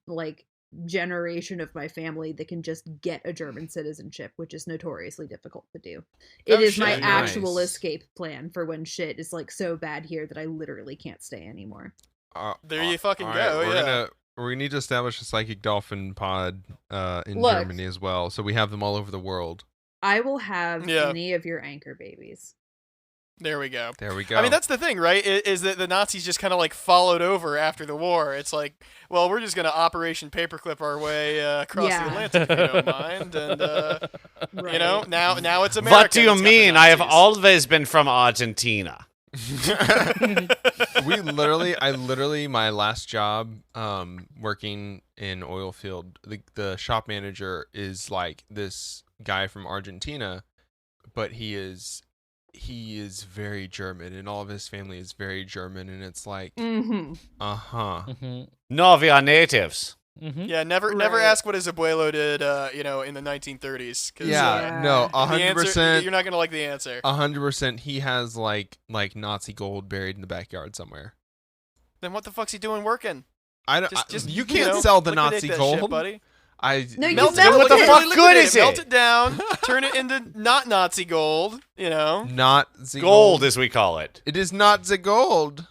generation of my family that can just get a German citizenship, which is notoriously difficult to do. It is my actual escape plan for when shit is, so bad here that I literally can't stay anymore. There you fucking right, go. We need to establish a psychic dolphin pod in Germany as well, so we have them all over the world. I will have any of your anchor babies. There we go. I mean, that's the thing, right? Is that the Nazis just kind of followed over after the war. It's like, well, we're just going to Operation Paperclip our way across the Atlantic, if you don't mind. And, now it's America. What do you mean? I have always been from Argentina. I literally, my last job working in oil field, the shop manager is like this guy from Argentina, but he is very German, and all of his family is very German, and it's like, No, we are natives. Yeah, never ask what his abuelo did, in the 1930s. No, 100%. You're not gonna like the answer. 100%. He has like Nazi gold buried in the backyard somewhere. Then what the fuck's he doing working? You can't sell the Nazi gold, shit, buddy. Melt it. What the fuck good is it? Melt it down, turn it into not Nazi gold. Not the gold, as we call it. It is not the gold.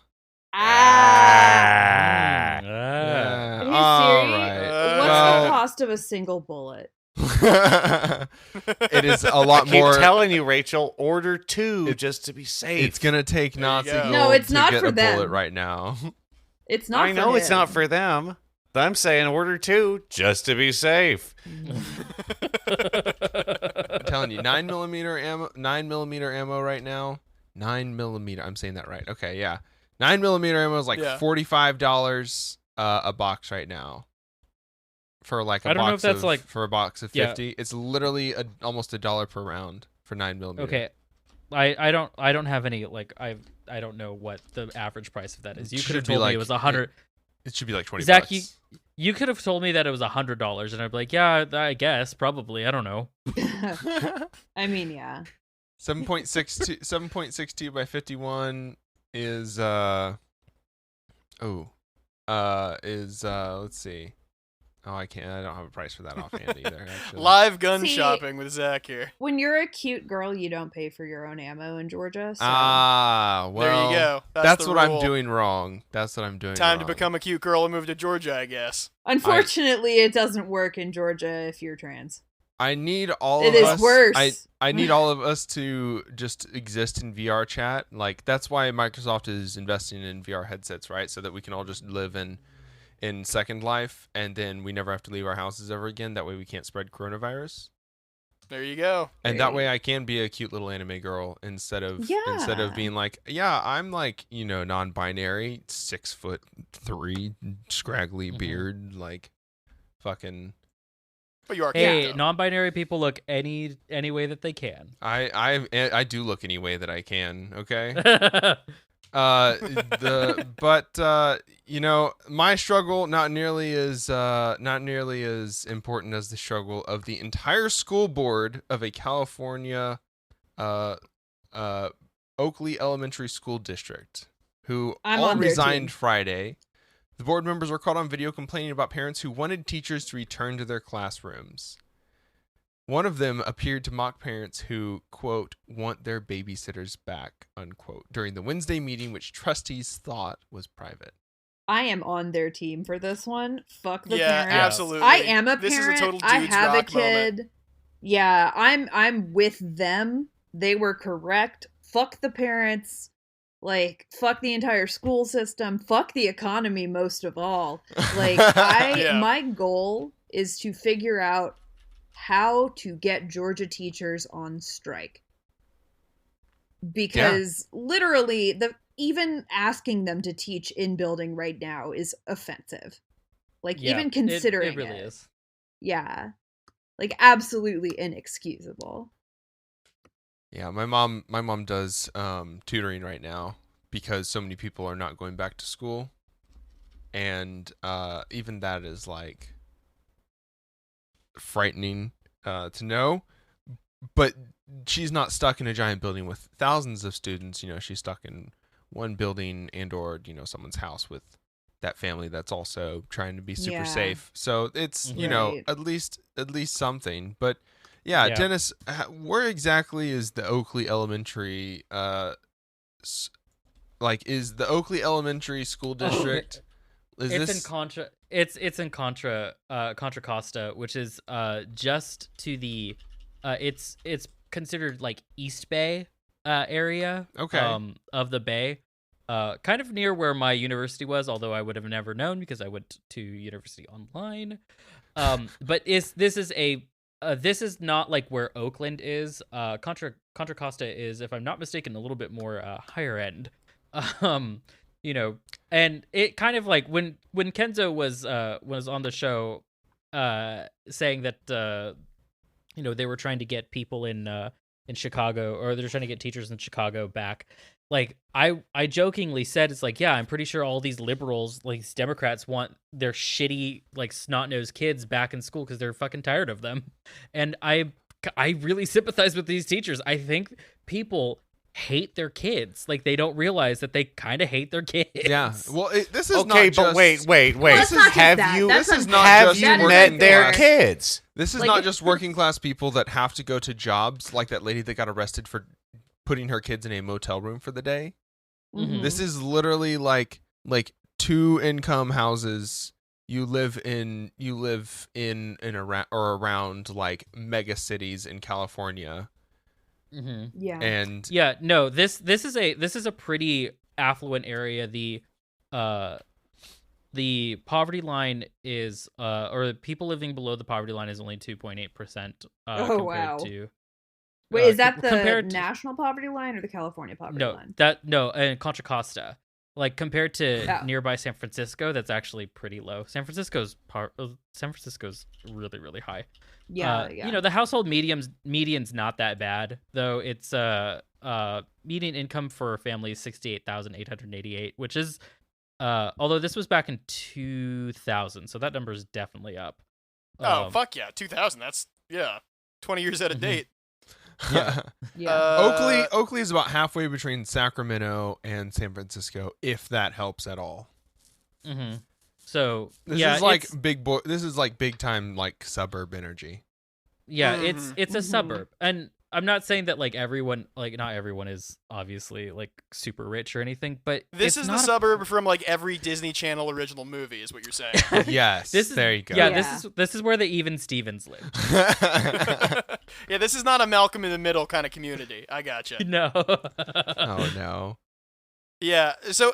Are you serious? Right. What's the cost of a single bullet? It is a lot more. I keep telling you, Rachel, order 2 just to be safe. It's gonna take Nazi gold. No, it's not to for get a them. bullet right now. It's not. I know it's not for them. I'm saying order 2 just to be safe. I'm telling you, 9mm ammo right now. 9mm. I'm saying that right. Okay, yeah. 9mm ammo is like $45 a box right now. For like a box of 50, it's literally almost $1 per round for 9mm. Okay, I don't have any I don't know what the average price of that is. You could have told me it was 100. It should be like $20. Zach, you could have told me that it was $100, and I'd be like, yeah, I guess, probably. I don't know. I mean, yeah. 7.62 by 51 is let's see. Oh, I don't have a price for that offhand either. Actually. Live gun shopping with Zach here. When you're a cute girl, you don't pay for your own ammo in Georgia. So. Well, there you go. That's what I'm doing wrong. Time to become a cute girl and move to Georgia, I guess. Unfortunately, it doesn't work in Georgia if you're trans. I need all of us. It is worse. I need all of us to just exist in VR chat. Like, that's why Microsoft is investing in VR headsets, right? So that we can all just live in Second Life, and then we never have to leave our houses ever again. That way we can't spread coronavirus. There you go. And that way I can be a cute little anime girl instead of being like, I'm like, non-binary, 6'3", scraggly beard, like fucking. But you are hey, non-binary people look any way that they can. I do look any way that I can, okay? My struggle not nearly as important as the struggle of the entire school board of a California Oakley Elementary School District, who all resigned Friday. The board members were caught on video complaining about parents who wanted teachers to return to their classrooms. One of them appeared to mock parents who, quote, want their babysitters back, unquote, during the Wednesday meeting, which trustees thought was private. I am on their team for this one. Fuck the Yeah, parents. absolutely. I am a parent. This is a total I dudes have a rock kid. moment. Yeah, I'm with them. They were correct. Fuck the parents. Like, fuck the entire school system. Fuck the economy most of all. Like, Yeah. my goal is to figure out how to get Georgia teachers on strike. Because literally even asking them to teach in building right now is offensive. Like, Yeah, even considering it really is. Yeah. Like, absolutely inexcusable. Yeah, my mom does tutoring right now because so many people are not going back to school, and even that is like frightening to know. But she's not stuck in a giant building with thousands of students. She's stuck in one building and/or someone's house with that family that's also trying to be super safe. So it's Right. at least something. But yeah, Dennis, where exactly is the Oakley Elementary? Is the Oakley Elementary School District? In Contra. It's in Contra Costa, which is just to the it's considered like East Bay area. Okay. Of the Bay. Kind of near where my university was, although I would have never known because I went to university online. But this is not like where Oakland is. Contra Costa is, if I'm not mistaken, a little bit more higher end. And it kind of like when Kenzo was on the show, saying that they were trying to get people in Chicago, or they're trying to get teachers in Chicago back. Like I jokingly said, it's like, yeah, I'm pretty sure all these liberals, like these Democrats, want their shitty like snot-nosed kids back in school because they're fucking tired of them. And I really sympathize with these teachers. I think people hate their kids. Like, they don't realize that they kind of hate their kids. Yeah. Well, this is Okay, not but just... wait. Well, it's not just have that. you That's this is unfair. not have just you That is met their unfair. kids? This is Like, not just working class people that have to go to jobs like that lady that got arrested for putting her kids in a motel room for the day. Mhm. This is literally like 2 income houses. You live in around like mega cities in California. Mm-hmm. Yeah. And Yeah, no, this is a pretty affluent area. The poverty line is or people living below the poverty line is only 2.8%. Oh, compared wow. to Wait, is that the compared to- national poverty line or the California poverty line? and Contra Costa, like compared to Oh. nearby San Francisco, that's actually pretty low. San Francisco's really, really high. Yeah, The household median's not that bad, though. It's median income for a family is $68,888, which is although this was back in 2000, so that number is definitely up. Fuck yeah, 2000. That's 20 years out of Mhm. date. Yeah. yeah. Oakley is about halfway between Sacramento and San Francisco, if that helps at all. Mm-hmm. So This is like This is like big time like suburb energy. yeah, Mhm. it's a Mhm. suburb, and I'm not saying that like everyone, like not everyone is obviously like super rich or anything, but This it's is the not a- suburb from like every Disney Channel original movie, is what you're saying. Yes. This is- there you go. Yeah, Yeah. this is where the Even Stevens lived. Yeah, this is not a Malcolm in the Middle kind of community. I gotcha. No. Oh no. Yeah, so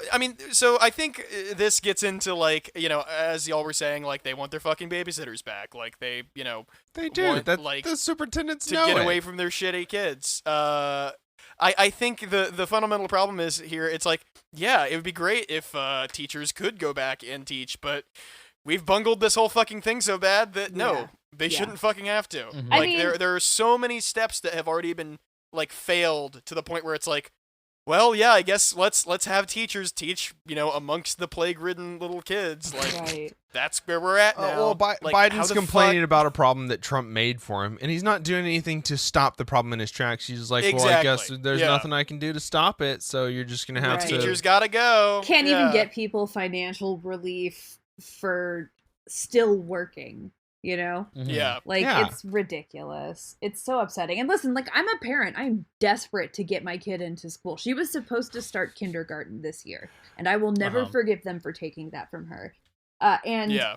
I think this gets into like, as y'all were saying, like they want their fucking babysitters back, like they, They do. want, That like, the superintendents to know get it. away from their shitty kids. I think the fundamental problem is here. It's like, yeah, it would be great if teachers could go back and teach, but we've bungled this whole fucking thing so bad that Yeah. no, they Yeah. shouldn't fucking have to. Mhm. I Like mean- there are so many steps that have already been like failed to the point where it's like, well, yeah, I guess let's have teachers teach, amongst the plague-ridden little kids. Like, Right. that's where we're at now. Well, Like, how Biden's the complaining fuck- about a problem that Trump made for him, and he's not doing anything to stop the problem in his tracks. He's like, well, I guess Exactly. there's Yeah. nothing I can do to stop it, so you're just gonna have Right. to. Teachers gotta go. Can't even Yeah. get people financial relief for still working, Mhm. Yeah. Like, Yeah. it's ridiculous. It's so upsetting. And listen, like, I'm a parent. I'm desperate to get my kid into school. She was supposed to start kindergarten this year, and I will never Uh-huh. forgive them for taking that from her. And Yeah.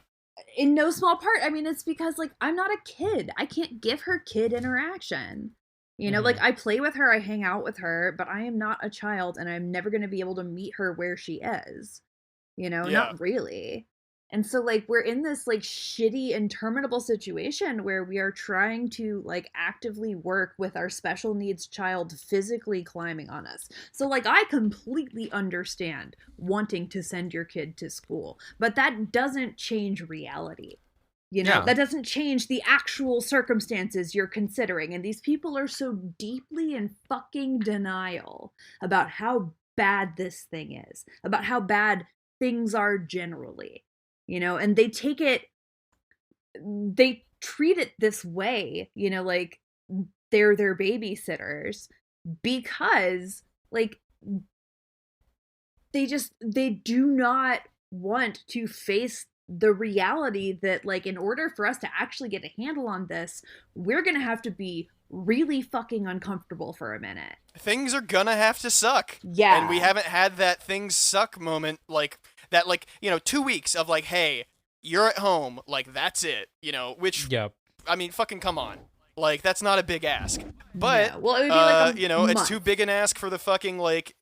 in no small part, I mean, it's because, like, I'm not a kid. I can't give her kid interaction. Like, I play with her, I hang out with her, but I am not a child, and I'm never going to be able to meet her where she is. Yeah. Not really. And so, like, we're in this, like, shitty, interminable situation where we are trying to, like, actively work with our special needs child physically climbing on us. So, like, I completely understand wanting to send your kid to school, but that doesn't change reality. Yeah. That doesn't change the actual circumstances you're considering. And these people are so deeply in fucking denial about how bad this thing is, about how bad things are generally. And they treat it this way, like they're their babysitters, because, like, they do not want to face the reality that, like, in order for us to actually get a handle on this, we're gonna have to be really fucking uncomfortable for a minute. Things are gonna have to suck. Yeah. And we haven't had that things suck moment, like, that, like, 2 weeks of, like, hey, you're at home, like, that's it, which, Yep. I mean, fucking come on. Like, that's not a big ask. But, Yeah. Well, it would be like a it's month. too big an ask for the fucking, like,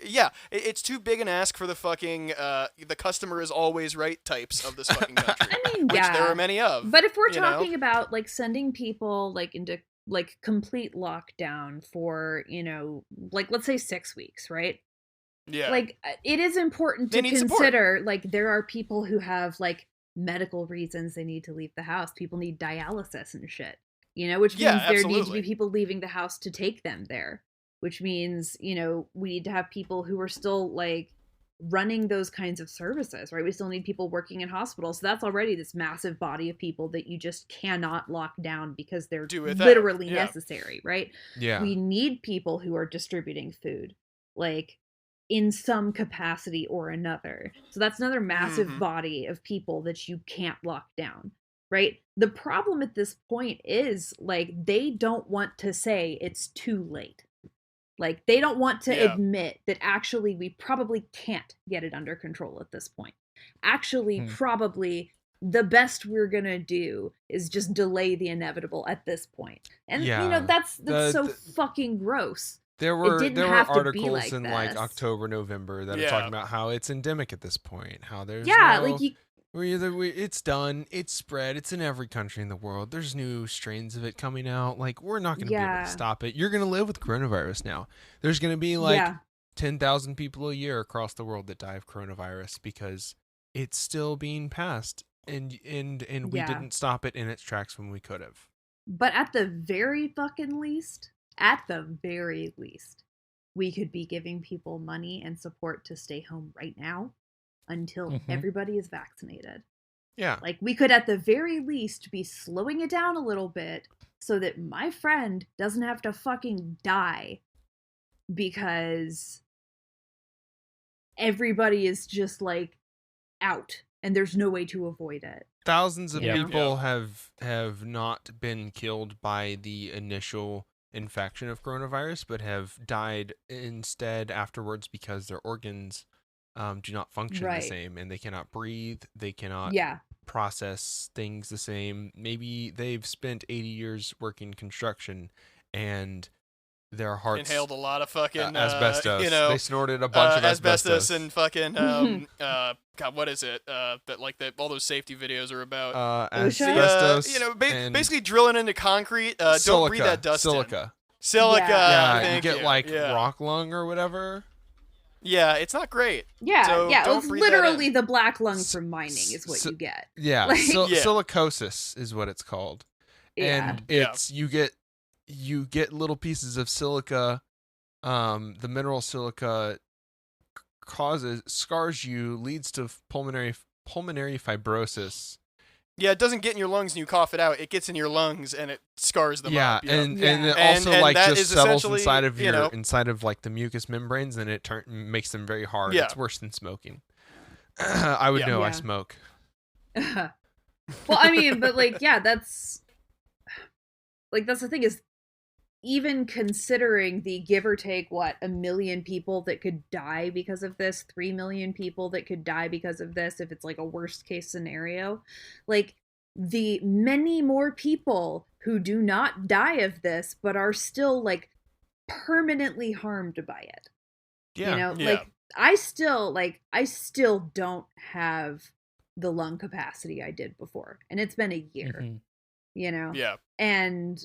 it's too big an ask for the fucking, the customer is always right types of this fucking country. I mean, which yeah. there are many of. But if we're you know? talking about, like, sending people, like, into, like, complete lockdown for, like, let's say 6 weeks, right? Yeah. Like, it is important They to need support. consider, like, there are people who have, like, medical reasons they need to leave the house. People need dialysis and shit, which means Yeah, there need to absolutely. be people leaving the house to take them there, which means, we need to have people who are still, like, running those kinds of services, right? We still need people working in hospitals. So that's already this massive body of people that you just cannot lock down because they're Do without, literally yeah. necessary, right? Yeah. We need people who are distributing food, like, in some capacity or another. So that's another massive Mhm. body of people that you can't lock down, right? The problem at this point is, like, they don't want to say it's too late. Like, they don't want to Yeah. admit that actually we probably can't get it under control at this point. Actually, probably the best we're gonna do is just delay the inevitable at this point. And Yeah. that's The- so the- fucking gross. There were didn't there were have to be articles like in like this. October, November that are Yeah. talking about how it's endemic at this point. How there's Yeah, no, like, you it's done, it's spread, it's in every country in the world. There's new strains of it coming out. Like, we're not going to be able Yeah. to stop it. You're going to live with coronavirus now. There's going to be like yeah. 10,000 people a year across the world that die of coronavirus because it's still being passed, and we Yeah. didn't stop it in its tracks when we could have. But at the very least, we could be giving people money and support to stay home right now until Mhm. everybody is vaccinated. Yeah. Like, we could at the very least be slowing it down a little bit so that my friend doesn't have to fucking die because everybody is just, like, out and there's no way to avoid it. Thousands of Yeah. people have not been killed by the initial infection of coronavirus, but have died instead afterwards because their organs do not function Right. the same, and they cannot breathe, they cannot Yeah. process things the same. Maybe they've spent 80 years working construction, and their hearts Inhaled a lot of fucking asbestos. They snorted a bunch of asbestos. and fucking God, what is it? That, like, that all those safety videos are about. OSHA? Asbestos. The, basically drilling into concrete. Don't breathe that dust in. Silica. Silica. Yeah. You thank get like yeah. rock lung or whatever. Yeah, it's not great. Yeah, So yeah. don't It's breathe that literally in. the black lung from mining is what you get. Yeah, Like- Yeah. silicosis is what it's called. Yeah. And it's you get little pieces of silica the mineral silica scars you, leads to pulmonary fibrosis. Yeah, it doesn't get in your lungs and you cough it out. It gets in your lungs and it scars them up. And Yeah. it And- also and like that just is settles essentially, inside of you know- inside of like the mucous membranes, and it makes them very hard. Yeah. It's worse than smoking. I would Yeah. know. I Yeah. smoke. Well, I mean, but like, yeah, that's the thing is, even considering the give or take 1 million people that could die because of this, 3 million people that could die because of this, if it's like a worst case scenario, like the many more people who do not die of this but are still like permanently harmed by it. Yeah. You know, Yeah. like I still don't have the lung capacity I did before, and it's been a year. Mhm. You know, Yeah. and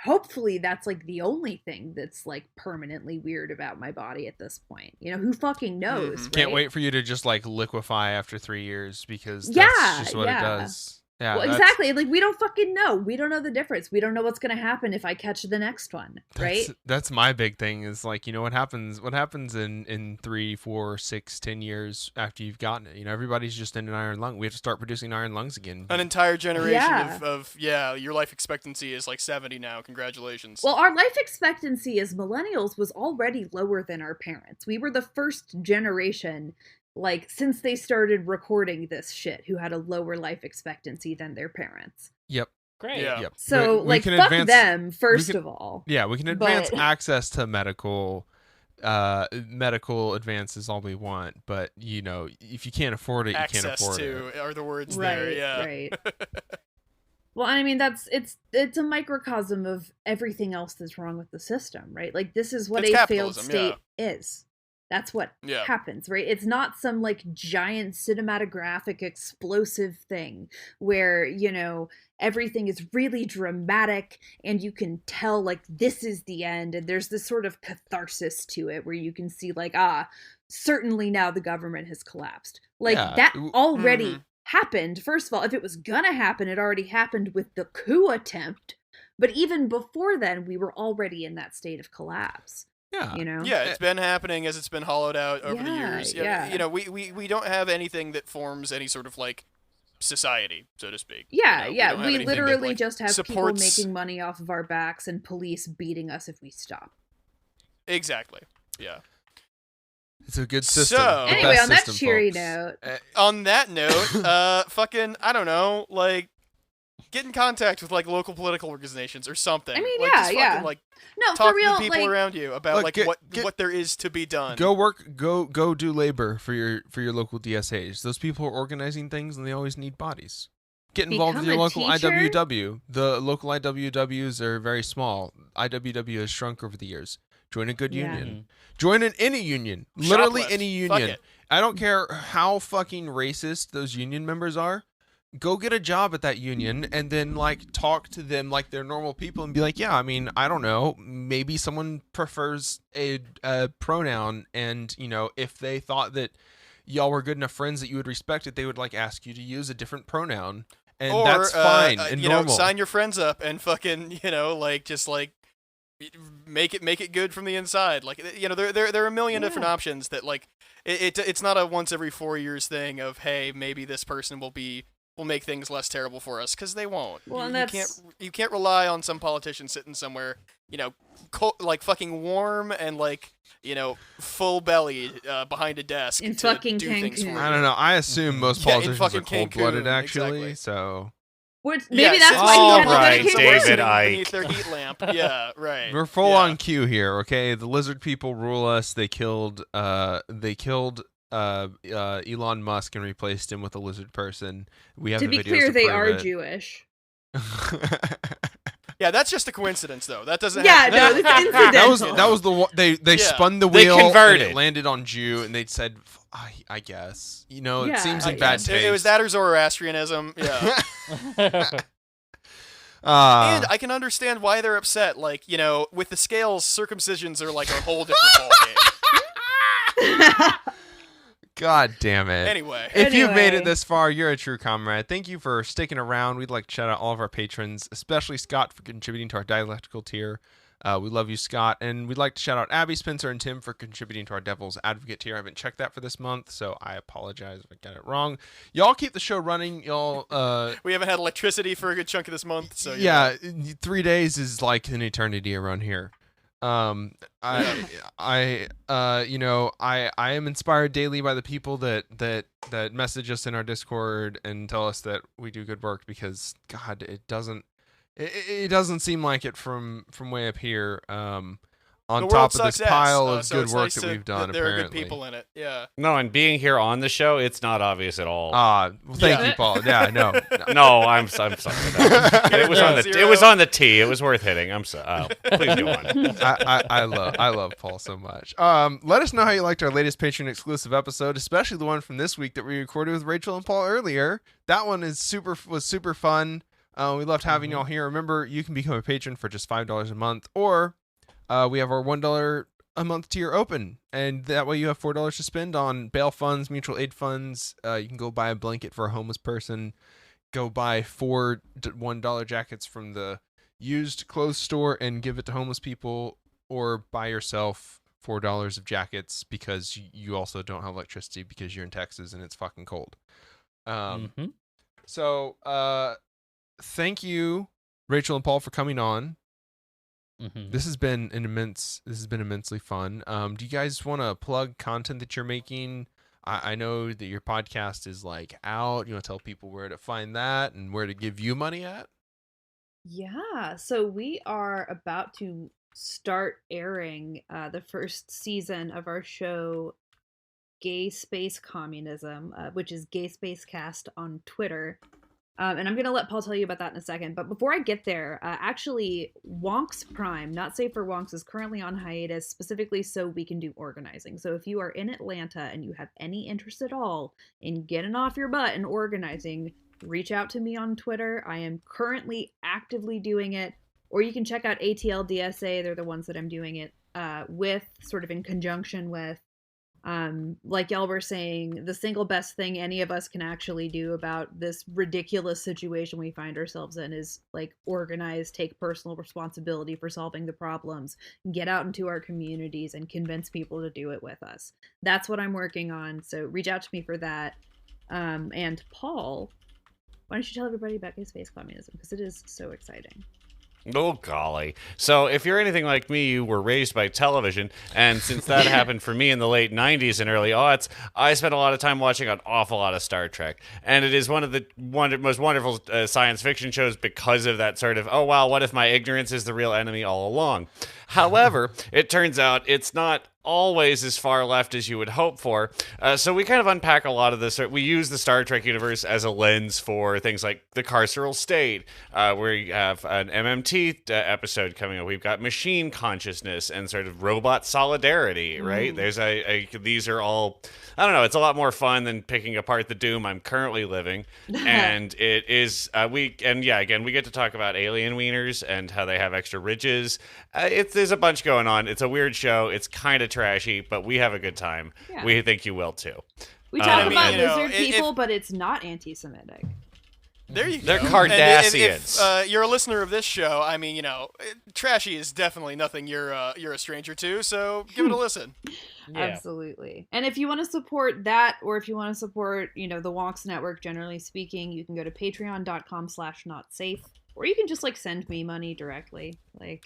hopefully that's like the only thing that's like permanently weird about my body at this point. You know, who fucking knows? Mhm. Right? Can't wait for you to just like liquefy after 3 years, because Yeah, that's just what it yeah. does. Yeah, Well, that's- exactly. Like we don't fucking know. We don't know the difference. We don't know what's gonna happen if I catch the next one. Right? That's my big thing is like, you know, what happens in 3, 4, 6, 10 years after you've gotten it. You know, everybody's just in an iron lung. We have to start producing iron lungs again. An entire generation Yeah. of your life expectancy is like 70 now. Congratulations. Well, our life expectancy as millennials was already lower than our parents. We were the first generation, like, since they started recording this shit, who had a lower life expectancy than their parents. Yep. Great. Yeah. Yep. So, We like, can fuck advance- them, first can- of all. Yeah, we can advance But- access to medical advances all we want, but you know, if you can't afford it, you can't access afford to it. are the words Right, there. Yeah. right. Well, I mean, it's a microcosm of everything else that's wrong with the system, right? Like, this is what It's a failed capitalism, state is. That's what Yeah. happens, right? It's not some like giant cinematographic explosive thing where, you know, everything is really dramatic and you can tell like this is the end, and there's this sort of catharsis to it where you can see like, certainly now the government has collapsed. Like Yeah. that already Mhm. happened. First of all, if it was gonna happen, it already happened with the coup attempt. But even before then, we were already in that state of collapse. Yeah. You know? Yeah, it's been happening as it's been hollowed out over the Yeah, years. yeah. You know, we don't have anything that forms any sort of like society, so to speak. Yeah, You know, yeah. don't have We anything that, literally like, just have people supports- making money off of our backs and police beating us if we stop. Exactly. Yeah. It's a good system. So- The Anyway, best on that system, cheery folks. note, On that note, fucking, I don't know, like, get in contact with like local political organizations or something. I mean, like, yeah, just yeah. fucking, like, no, talk for real, to the people like, around you about Look, like get- what there is to be done. Go work. Go do labor for your local DSAs. Those people are organizing things, and they always need bodies. Get involved with Become your a local teacher? IWW. The local IWWs are very small. IWW has shrunk over the years. Join a good Yeah. union. Join in any union. Literally Shoplift. any Fuck union. it. I don't care how fucking racist those union members are. Go get a job at that union and then like talk to them like they're normal people and be like, yeah, I mean, I don't know, maybe someone prefers a pronoun, and you know, if they thought that y'all were good enough friends that you would respect it, they would like ask you to use a different pronoun, and Or, that's fine and you normal. know, sign your friends up and fucking, you know, like just like make it good from the inside. Like, you know, there are a million different Yeah. options that like it's not a once every 4 years thing of, hey, maybe this person will make things less terrible for us, because they won't. Well, and You can't rely on some politician sitting somewhere, you know, like fucking warm and like, you know, full belly behind a desk In to fucking do things for Cancun. you. I don't know. I assume most Yeah, in politicians are fucking cold-blooded, Cancun, actually. exactly. So which, Yeah, maybe that's sitting why All he had to right, go to somewhere Cancun. David sitting Icke. beneath their heat lamp. Yeah, right. we're full Yeah. on cue here, okay? The lizard people rule us. They killed Elon Musk and replaced him with a lizard person. We have To the be videos clear, to they prove are it. Jewish. Yeah, that's just a coincidence, though. That doesn't. Yeah, have no, to it's be- incidental. that was the one they Yeah. spun the They wheel and converted. it landed on Jew, and they said, I guess, you know, Yeah, it seems I in bad guess. taste. It was that or Zoroastrianism. Yeah. Uh, And I can understand why they're upset. Like, you know, with the scales, circumcisions are like a whole different ballgame. God damn it. Anyway. If you've made it Anyway. this far, you're a true comrade. Thank you for sticking around. We'd like to shout out all of our patrons, especially Scott for contributing to our dialectical tier. We love you, Scott. And we'd like to shout out Abby, Spencer, and Tim for contributing to our Devil's Advocate tier. I haven't checked that for this month, so I apologize if I got it wrong. Y'all keep the show running. Y'all, We haven't had electricity for a good chunk of this month, so yeah, 3 days is like an eternity around here. I am inspired daily by the people that message us in our Discord and tell us that we do good work, because God, it doesn't seem like it from way up here. On the top world of this sucks pile ass, of so good it's work nice that we've done. there are Apparently, good people in it. Yeah. No, and being here on the show, it's not obvious at all. Well, thank Yeah. you, Paul. Yeah, no. No, I'm sorry. It was on the Zero. it was on the tee. It was worth hitting. I'm sorry. Please go on. I love Paul so much. Let us know how you liked our latest Patreon exclusive episode, especially the one from this week that we recorded with Rachel and Paul earlier. That one was super fun. We loved having y'all here. Remember, you can become a patron for just $5 a month, or we have our $1 a month tier open, and that way you have $4 to spend on bail funds, mutual aid funds. You can go buy a blanket for a homeless person, go buy 4 $1 jackets from the used clothes store and give it to homeless people, or buy yourself $4 of jackets because you also don't have electricity because you're in Texas and it's fucking cold. So thank you, Rachel and Paul, for coming on. This has been immensely fun. Do you guys want to plug content that you're making? I know that your podcast is like out. You want to tell people where to find that and where to give you money at? Yeah, so we are about to start airing the first season of our show, Gay Space Communism, which is Gay Space Cast on Twitter. And I'm going to let Paul tell you about that in a second. But before I get there, actually, Wonks Prime, Not Safe for Wonks, is currently on hiatus, specifically so we can do organizing. So if you are in Atlanta and you have any interest at all in getting off your butt and organizing, reach out to me on Twitter. I am currently actively doing it. Or you can check out ATL DSA. They're the ones that I'm doing it with, sort of in conjunction with. Like y'all were saying, the single best thing any of us can actually do about this ridiculous situation we find ourselves in is like organize, take personal responsibility for solving the problems, get out into our communities and convince people to do it with us. That's what I'm working on. So reach out to me for that. And Paul, why don't you tell everybody about Gay Space Communism, because it is so exciting. Oh, golly. So if you're anything like me, you were raised by television, and since that happened for me in the late 90s and early aughts, I spent a lot of time watching an awful lot of Star Trek. And it is one of the most wonderful science fiction shows because of that sort of, oh, wow, what if my ignorance is the real enemy all along? However, it turns out it's not always as far left as you would hope for. So we kind of unpack a lot of this. We use the Star Trek universe as a lens for things like the carceral state, where you have an MMT episode coming up. We've got machine consciousness and sort of robot solidarity, right? There's these are all, I don't know, it's a lot more fun than picking apart the doom I'm currently living. And it is, we get to talk about alien wieners and how they have extra ridges. There's a bunch going on. It's a weird show. It's kind of trashy, but we have a good time. Yeah. We think you will too. We talk about you know, lizard people, but it's not anti-Semitic. There you go. They're And Cardassians. if you're a listener of this show, I mean, trashy is definitely nothing you're a stranger to, so give it a listen. Yeah. Absolutely. And if you want to support that, or if you want to support, the Wonks Network, generally speaking, you can go to patreon.com/notsafe, or you can just send me money directly. That's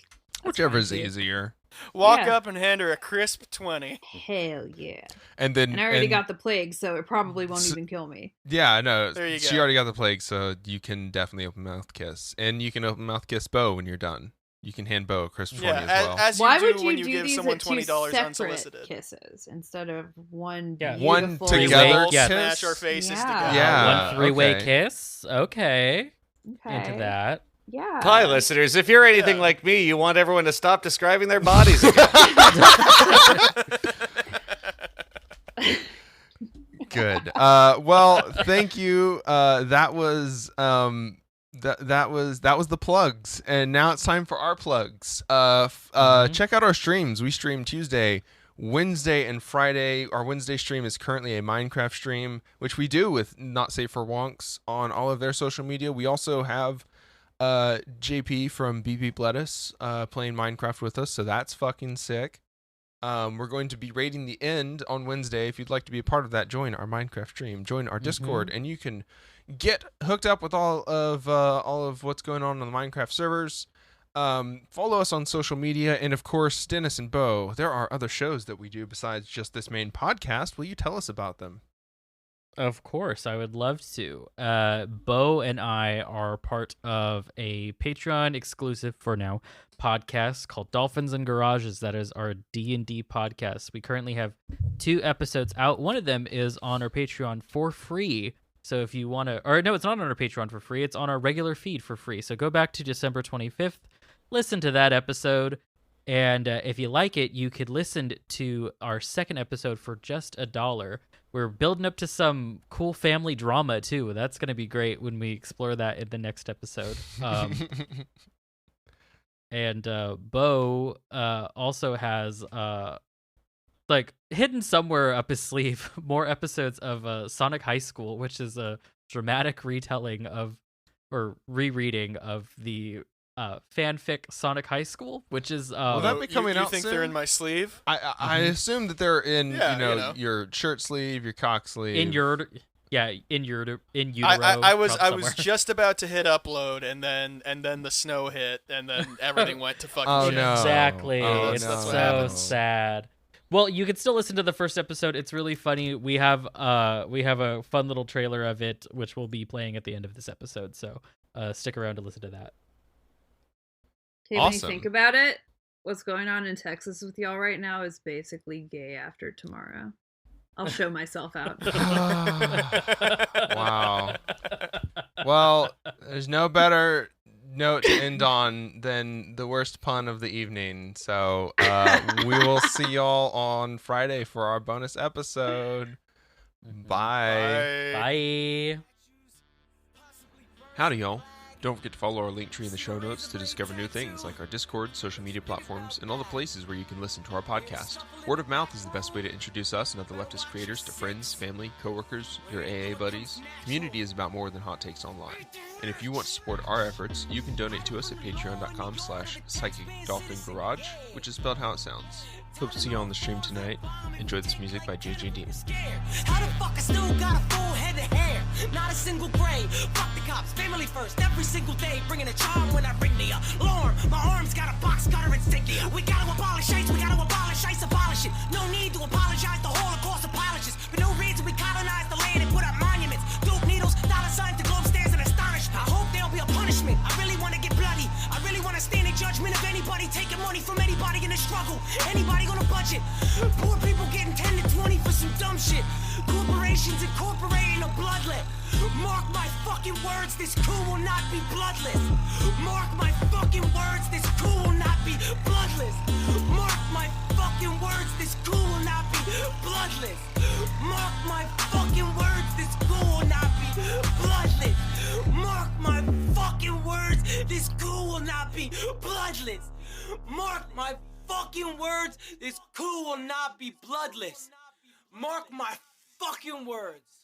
Whichever's fine, too. easier. Walk Yeah. up and hand her a crisp 20. Hell yeah. And then And I already got the plague, so it probably won't even kill me. Yeah, no. There you She go. already got the plague, so you can definitely open mouth kiss. And you can open mouth kiss Bo when you're done. You can hand Bo a crisp 20 Yeah, as well. as you Why do would you when do you give these someone at two $20 separate unsolicited. kisses instead of one Yeah. One beautiful... together We'll Yeah. smash our kiss? faces Yeah. together. Yeah. One three-way okay. kiss. Okay. Okay. Into that. Yeah. Hi, listeners. If you're anything Yeah. like me, you want everyone to stop describing their bodies again. Good. Well, thank you. That was that was the plugs, and now it's time for our plugs. Check out our streams. We stream Tuesday, Wednesday, and Friday. Our Wednesday stream is currently a Minecraft stream, which we do with Not Safe for Wonks on all of their social media. We also have JP from BP Lettuce playing Minecraft with us, so that's fucking sick. We're going to be rating the end on Wednesday. If you'd like to be a part of that, join our Minecraft stream, join our Discord, and you can get hooked up with all of what's going on the Minecraft servers. Follow us on social media, and of course, Dennis and Bo, there are other shows that we do besides just this main podcast. Will you tell us about them? Of course, I would love to. Bo and I are part of a Patreon exclusive for now podcast called Dolphins and Garages. That is our D&D podcast. We currently have 2 episodes out. One of them is on our Patreon for free. So if you want to, or no, it's not on our Patreon for free. It's on our regular feed for free. So go back to December 25th, listen to that episode. And if you like it, you could listen to our second episode for just $1. We're building up to some cool family drama, too. That's going to be great when we explore that in the next episode. And Bo also has, like, hidden somewhere up his sleeve, more episodes of Sonic High School, which is a dramatic retelling of, or rereading of the fanfic Sonic High School, which is Will that be coming you out think soon? they're in my sleeve? I assume that they're in Yeah, your shirt sleeve, your cock sleeve. in utero. I was somewhere. just about to hit upload, and then the snow hit, and then everything went to fucking Oh, shit. no. Exactly. Oh, It's that's what so happens. sad. Well, you can still listen to the first episode. It's really funny. We have a fun little trailer of it, which we'll be playing at the end of this episode. So stick around to listen to that. Hey, when you Awesome. think about it, what's going on in Texas with y'all right now is basically gay after tomorrow. I'll show myself out. Wow. Well, there's no better note to end on than the worst pun of the evening. So we will see y'all on Friday for our bonus episode. Bye. Bye. Howdy, y'all. Don't forget to follow our link tree in the show notes to discover new things like our Discord, social media platforms, and all the places where you can listen to our podcast. Word of mouth is the best way to introduce us and other leftist creators to friends, family, coworkers, your AA buddies. Community is about more than hot takes online. And if you want to support our efforts, you can donate to us at patreon.com/psychicdolphingarage, which is spelled how it sounds. Hope to see you on the stream tonight. Enjoy this music by JJD. How the fuck I still got a full head of hair? Not a single gray. Fuck the cops, family first, every single day. Bringing a charm when I ring the alarm. My arms got a box cutter insignia. We gotta abolish hate, we gotta abolish ice, abolish it. No need to apologize, the Holocaust apologists. For no reason we colonize the land and put up monuments. Dope needles, dollar signs, the globe stares in astonishment. I hope there'll be a punishment. I really wanna get bloody. I really wanna stand in judgment of anybody taking money from anybody in the struggle. Anybody on a budget. Poor people getting 10 to 20 for some dumb shit. Corporations incorporating a bloodlet. Mark my fucking words, this coup will not be bloodless. Mark my fucking words, this coup will not be bloodless. Mark my fucking words, this coup will not be bloodless. Mark my fucking words, this coup will not be bloodless. Mark my fucking words, this coup will not be bloodless. Mark my fucking words, this coup will not be bloodless. Mark my fucking words.